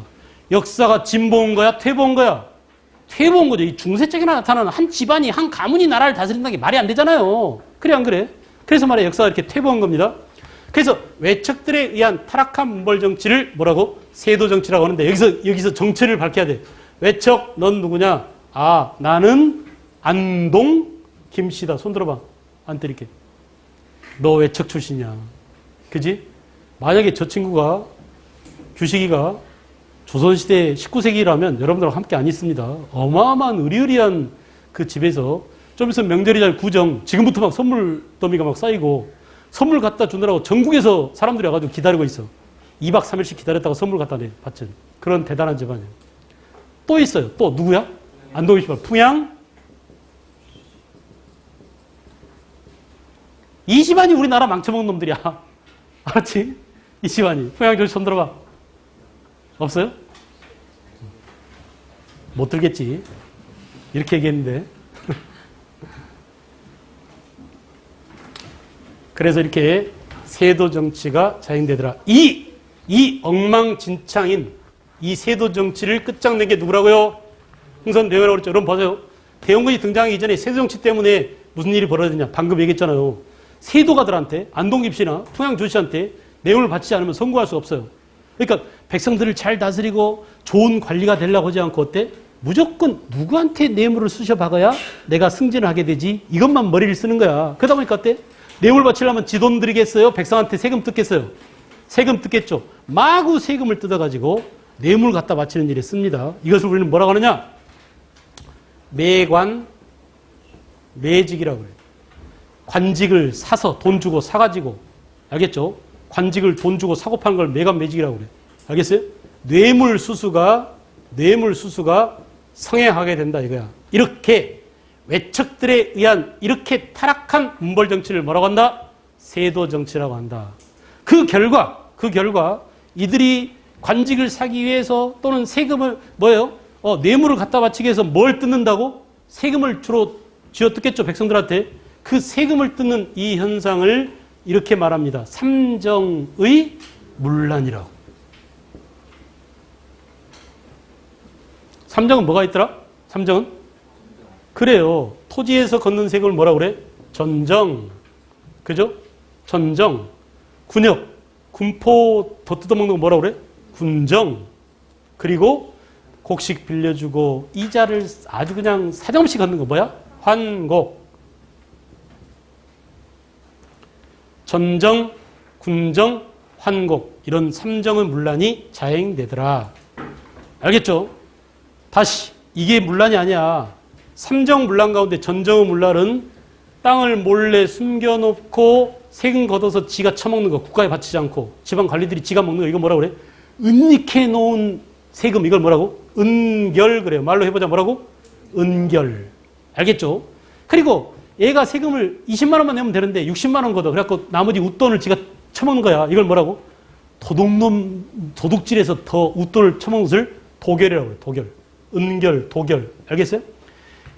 역사가 진보인 거야? 퇴보인 거야? 퇴보인 거죠. 이 중세적에 나타나는 한 집안이, 한 가문이 나라를 다스린다는 게 말이 안 되잖아요. 그래 안 그래? 그래서 말이야, 역사가 이렇게 퇴보한 겁니다. 그래서 외척들에 의한 타락한 문벌 정치를 뭐라고? 세도 정치라고 하는데 여기서 정체를 밝혀야 돼. 외척, 넌 누구냐? 아, 나는 안동 김씨다. 손 들어봐. 안 때릴게. 너 외척 출신이야. 그지? 만약에 저 친구가, 규식이가 조선시대 19세기라면 여러분들하고 함께 안 있습니다. 어마어마한 의리의리한 그 집에서 좀 있으면 명절이잖아요. 구정. 지금부터 막 선물 더미가 막 쌓이고 선물 갖다 주느라고 전국에서 사람들이 와가지고 기다리고 있어. 2박 3일씩 기다렸다가 선물 갖다 내. 받쳐. 그런 대단한 집안이에요. 또 있어요. 또 누구야? 안동이 씨발. 풍양. 이 집안이 우리나라 망쳐먹는 놈들이야. 알았지? 이 집안이. 풍양 조시 손 들어봐. 없어요? 못 들겠지. 이렇게 얘기했는데. 그래서 이렇게 세도 정치가 자행되더라. 이 엉망진창인 이 세도 정치를 끝장낸 게 누구라고요? 흥선대원이라고 그랬죠. 여러분 보세요. 대원군이 등장하기 이전에 세도 정치 때문에 무슨 일이 벌어졌냐. 방금 얘기했잖아요. 세도가들한테, 안동김씨나 풍양조씨한테 뇌물을 바치지 않으면 선고할 수 없어요. 그러니까 백성들을 잘 다스리고 좋은 관리가 되려고 하지 않고 어때? 무조건 누구한테 뇌물을 쑤셔 박아야 내가 승진을 하게 되지? 이것만 머리를 쓰는 거야. 그러다 보니까 어때? 뇌물 바치려면 지 돈 드리겠어요? 백성한테 세금 뜯겠어요? 세금 뜯겠죠. 마구 세금을 뜯어가지고 뇌물 갖다 바치는 일에 씁니다. 이것을 우리는 뭐라고 하느냐? 매관, 매직이라고 그래요. 관직을 사서 돈 주고 사가지고, 알겠죠? 관직을 돈 주고 사고 파는 걸 매관 매직이라고 그래요. 알겠어요? 뇌물수수가 성행하게 된다 이거야. 이렇게 외척들에 의한 이렇게 타락한 문벌 정치를 뭐라고 한다? 세도 정치라고 한다. 그 결과 이들이 관직을 사기 위해서 또는 세금을 뭐예요? 뇌물을 갖다 바치기 위해서 뭘 뜯는다고? 세금을 주로 쥐어 뜯겠죠, 백성들한테. 그 세금을 뜯는 이 현상을 이렇게 말합니다. 삼정의 문란이라고. 삼정은 뭐가 있더라? 삼정은? 그래요. 토지에서 걷는 세금을 뭐라고 그래? 전정. 그죠? 전정. 군역. 군포 더 뜯어먹는 거 뭐라고 그래? 군정. 그리고 곡식 빌려주고 이자를 아주 그냥 사정없이 걷는 거 뭐야? 환곡. 전정, 군정, 환곡. 이런 삼정의 문란이 자행되더라. 알겠죠? 다시 이게 문란이 아니야. 삼정 문란 가운데 전정의 문란은 땅을 몰래 숨겨놓고 세금 걷어서 지가 처먹는 거 국가에 바치지 않고 지방 관리들이 지가 먹는 거 이거 뭐라고 그래? 은닉해 놓은 세금 이걸 뭐라고? 은결 그래요. 말로 해보자 뭐라고? 은결. 알겠죠? 그리고 얘가 세금을 20만 원만 내면 되는데 60만 원 걷어. 그래갖고 나머지 웃돈을 지가 처먹는 거야. 이걸 뭐라고? 도둑놈, 도둑질에서 더 웃돈을 처먹는 것을 도결이라고 그래. 도결. 은결, 도결. 알겠어요?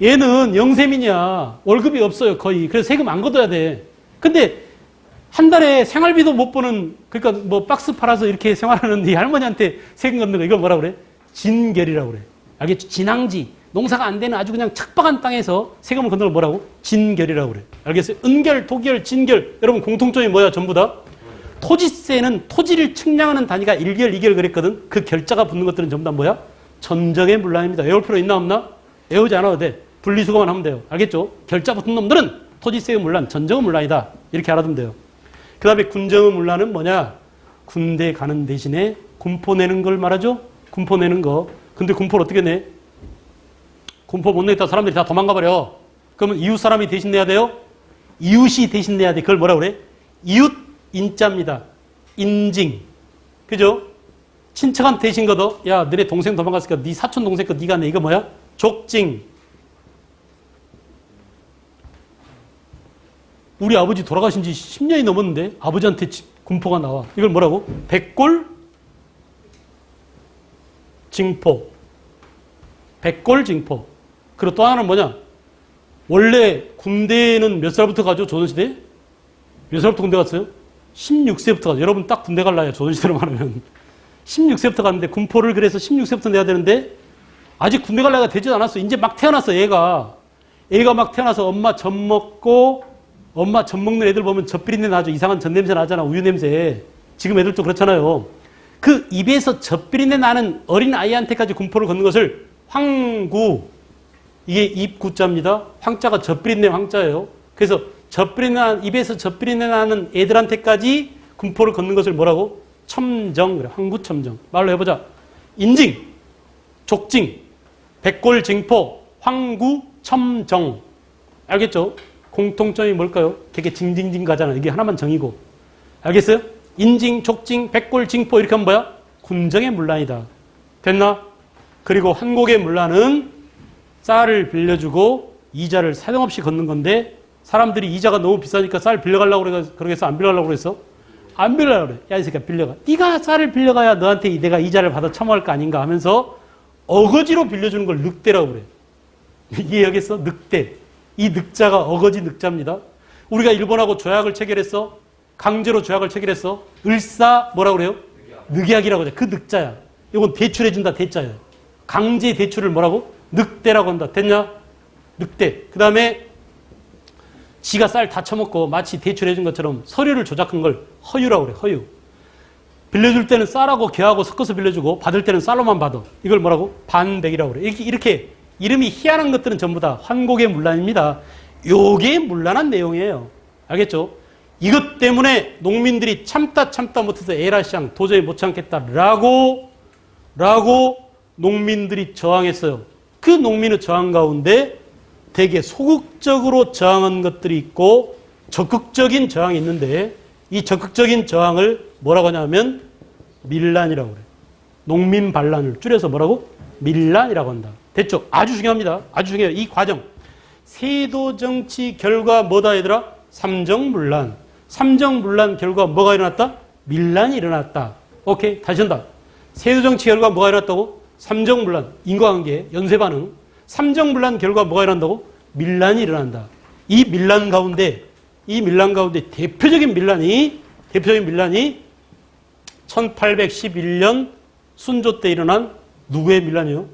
얘는 영세민이야. 월급이 없어요. 거의. 그래서 세금 안 걷어야 돼. 근데 한 달에 생활비도 못 버는, 그러니까 뭐 박스 팔아서 이렇게 생활하는 이 할머니한테 세금 걷는 거 이걸 뭐라고 그래? 진결이라고 그래. 알겠죠? 진앙지. 농사가 안 되는 아주 그냥 척박한 땅에서 세금을 걷는 걸 뭐라고? 진결이라고 그래. 알겠어요? 은결, 도결, 진결. 여러분 공통점이 뭐야? 전부 다? 토지세는 토지를 측량하는 단위가 1결, 2결 그랬거든. 그 결자가 붙는 것들은 전부 다 뭐야? 전정의 문란입니다. 외울 필요 있나 없나? 외우지 않아도 돼. 분리수거만 하면 돼요. 알겠죠? 결자 붙은 놈들은 토지세의 문란, 전정의 문란이다. 이렇게 알아두면 돼요. 그 다음에 군정의 문란은 뭐냐? 군대 가는 대신에 군포 내는 걸 말하죠? 군포 내는 거. 근데 군포를 어떻게 내? 군포 못 내겠다 사람들이 다 도망가 버려. 그러면 이웃 사람이 대신 내야 돼요? 이웃이 대신 내야 돼. 그걸 뭐라 그래? 이웃 인자입니다. 인징. 그죠? 친척한테 대신 걷어. 야, 너네 동생 도망갔으니까 네 사촌 동생 거 네가 내. 이거 뭐야? 족징. 우리 아버지 돌아가신 지 10년이 넘었는데 아버지한테 군포가 나와. 이걸 뭐라고? 백골 징포. 백골 징포. 그리고 또 하나는 뭐냐? 원래 군대는 몇 살부터 가죠? 조선시대? 몇 살부터 군대 갔어요? 16세부터 가죠. 여러분 딱 군대 갈 나이야. 조선시대로 말하면. 16세부터 갔는데 군포를 그래서 16세부터 내야 되는데 아직 군대 갈 나이가 되지 않았어. 이제 막 태어났어, 얘가. 얘가 막 태어나서 엄마 젖 먹고 엄마 젖 먹는 애들 보면 젖비린내 나죠. 이상한 젖 냄새 나잖아. 우유 냄새. 지금 애들도 그렇잖아요. 그 입에서 젖비린내 나는 어린 아이한테까지 군포를 걷는 것을 황구. 이게 입구자입니다. 황자가 젖비린내 황자예요. 그래서 입에서 젖비린내 나는 애들한테까지 군포를 걷는 것을 뭐라고? 첨정. 그래. 황구첨정. 말로 해보자. 인징, 족징, 백골징포, 황구첨정. 알겠죠? 공통점이 뭘까요? 되게 징징징 가잖아. 이게 하나만 정이고. 알겠어요? 인징, 족징, 백골, 징포 이렇게 하면 뭐야? 군정의 문란이다. 됐나? 그리고 한국의 문란은 쌀을 빌려주고 이자를 사정없이 걷는 건데 사람들이 이자가 너무 비싸니까 쌀 빌려가려고 그래서 안 빌려가려고 그랬어? 안 빌려가려고 그래. 야, 이 새끼야 빌려가. 네가 쌀을 빌려가야 너한테 내가 이자를 받아 처먹을 거 아닌가 하면서 어거지로 빌려주는 걸 늑대라고 그래. 이해하겠어? 늑대. 이 늑자가 어거지 늑자입니다. 우리가 일본하고 조약을 체결했어. 강제로 조약을 체결했어. 을사 뭐라고 그래요? 늑약이라고 하죠. 그 늑자야. 이건 대출해준다 대자야. 강제 대출을 뭐라고? 늑대라고 한다. 됐냐? 늑대. 그 다음에 지가 쌀 다 처먹고 마치 대출해준 것처럼 서류를 조작한 걸 허유라고 그래. 허유. 빌려줄 때는 쌀하고 개하고 섞어서 빌려주고 받을 때는 쌀로만 받아. 이걸 뭐라고? 반백이라고 그래. 이렇게 이름이 희한한 것들은 전부 다 환곡의 문란입니다. 요게 문란한 내용이에요. 알겠죠? 이것 때문에 농민들이 참다 못해서 에라시앙 도저히 못 참겠다라고 농민들이 저항했어요. 그 농민의 저항 가운데 되게 소극적으로 저항한 것들이 있고 적극적인 저항이 있는데 이 적극적인 저항을 뭐라고 하냐면 밀란이라고 그래요. 농민 반란을 줄여서 뭐라고? 밀란이라고 한다. 됐죠? 아주 중요합니다. 아주 중요해요. 이 과정. 세도정치 결과 뭐다 얘들아? 삼정문란. 삼정문란 결과 뭐가 일어났다? 밀란이 일어났다. 오케이. 다시 한다. 세도정치 결과 뭐가 일어났다고? 삼정문란. 인과관계. 연쇄반응. 삼정문란 결과 뭐가 일어난다고? 밀란이 일어난다. 이 밀란 가운데 대표적인 밀란이 1811년 순조 때 일어난 누구의 밀란이요?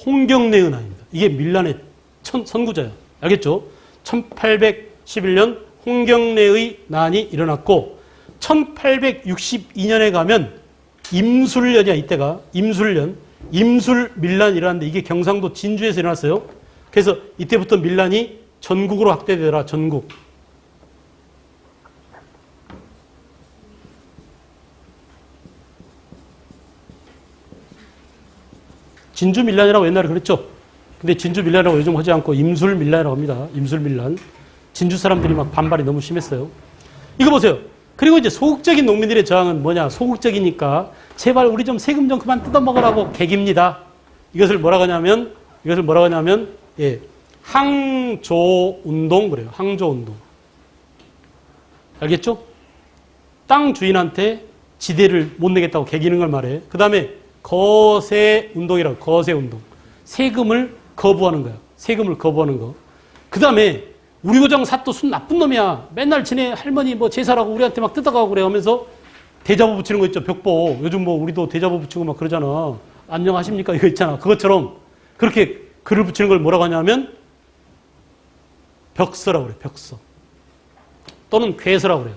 홍경래의 난입니다. 이게 밀란의 선구자예요. 알겠죠? 1811년 홍경래의 난이 일어났고 1862년에 가면 임술년이야. 이때가 임술 밀란이 일어났는데 이게 경상도 진주에서 일어났어요. 그래서 이때부터 밀란이 전국으로 확대되더라. 전국. 진주 밀란이라고 옛날에 그랬죠. 근데 진주 밀란이라고 요즘 하지 않고 임술 밀란이라고 합니다. 임술 밀란. 진주 사람들이 막 반발이 너무 심했어요. 이거 보세요. 그리고 이제 소극적인 농민들의 저항은 뭐냐? 소극적이니까 제발 우리 좀 세금 좀 그만 뜯어먹으라고 개깁니다. 이것을 뭐라고 하냐면 예, 항조운동 그래요. 항조운동. 알겠죠? 땅 주인한테 지대를 못 내겠다고 개기는 걸 말해. 그 다음에 거세운동이라고. 거세운동. 세금을 거부하는 거야. 세금을 거부하는 거. 그 다음에 우리 고장 사또 순 나쁜 놈이야. 맨날 지네 할머니 뭐 제사라고 우리한테 막 뜯어가고 그래 하면서 대자보 붙이는 거 있죠. 벽보. 요즘 뭐 우리도 대자보 붙이고 막 그러잖아. 안녕하십니까 이거 있잖아. 그것처럼 그렇게 글을 붙이는 걸 뭐라고 하냐면 벽서라고 그래. 벽서. 또는 괴서라고 그래요.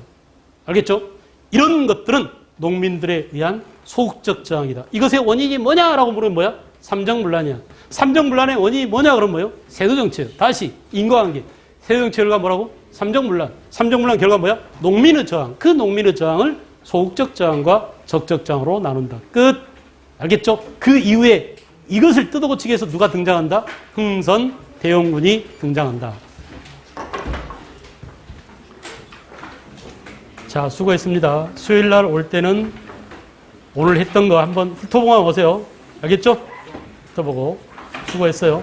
알겠죠? 이런 것들은 농민들에 의한 소극적 저항이다. 이것의 원인이 뭐냐라고 물으면 뭐야? 삼정분란이야. 삼정분란의 원인이 뭐냐 그러면 뭐예요? 세도정책. 다시 인과관계. 세도정책 결과 뭐라고? 삼정분란. 삼정분란 결과 뭐야? 농민의 저항. 그 농민의 저항을 소극적 저항과 적적 저항으로 나눈다. 끝. 알겠죠? 그 이후에 이것을 뜯어고치기 위해서 누가 등장한다? 흥선 대용군이 등장한다. 자, 수고했습니다. 수요일 날 올 때는 오늘 했던 거 한번 훑어보고 오세요. 알겠죠? 훑어보고. 수고했어요.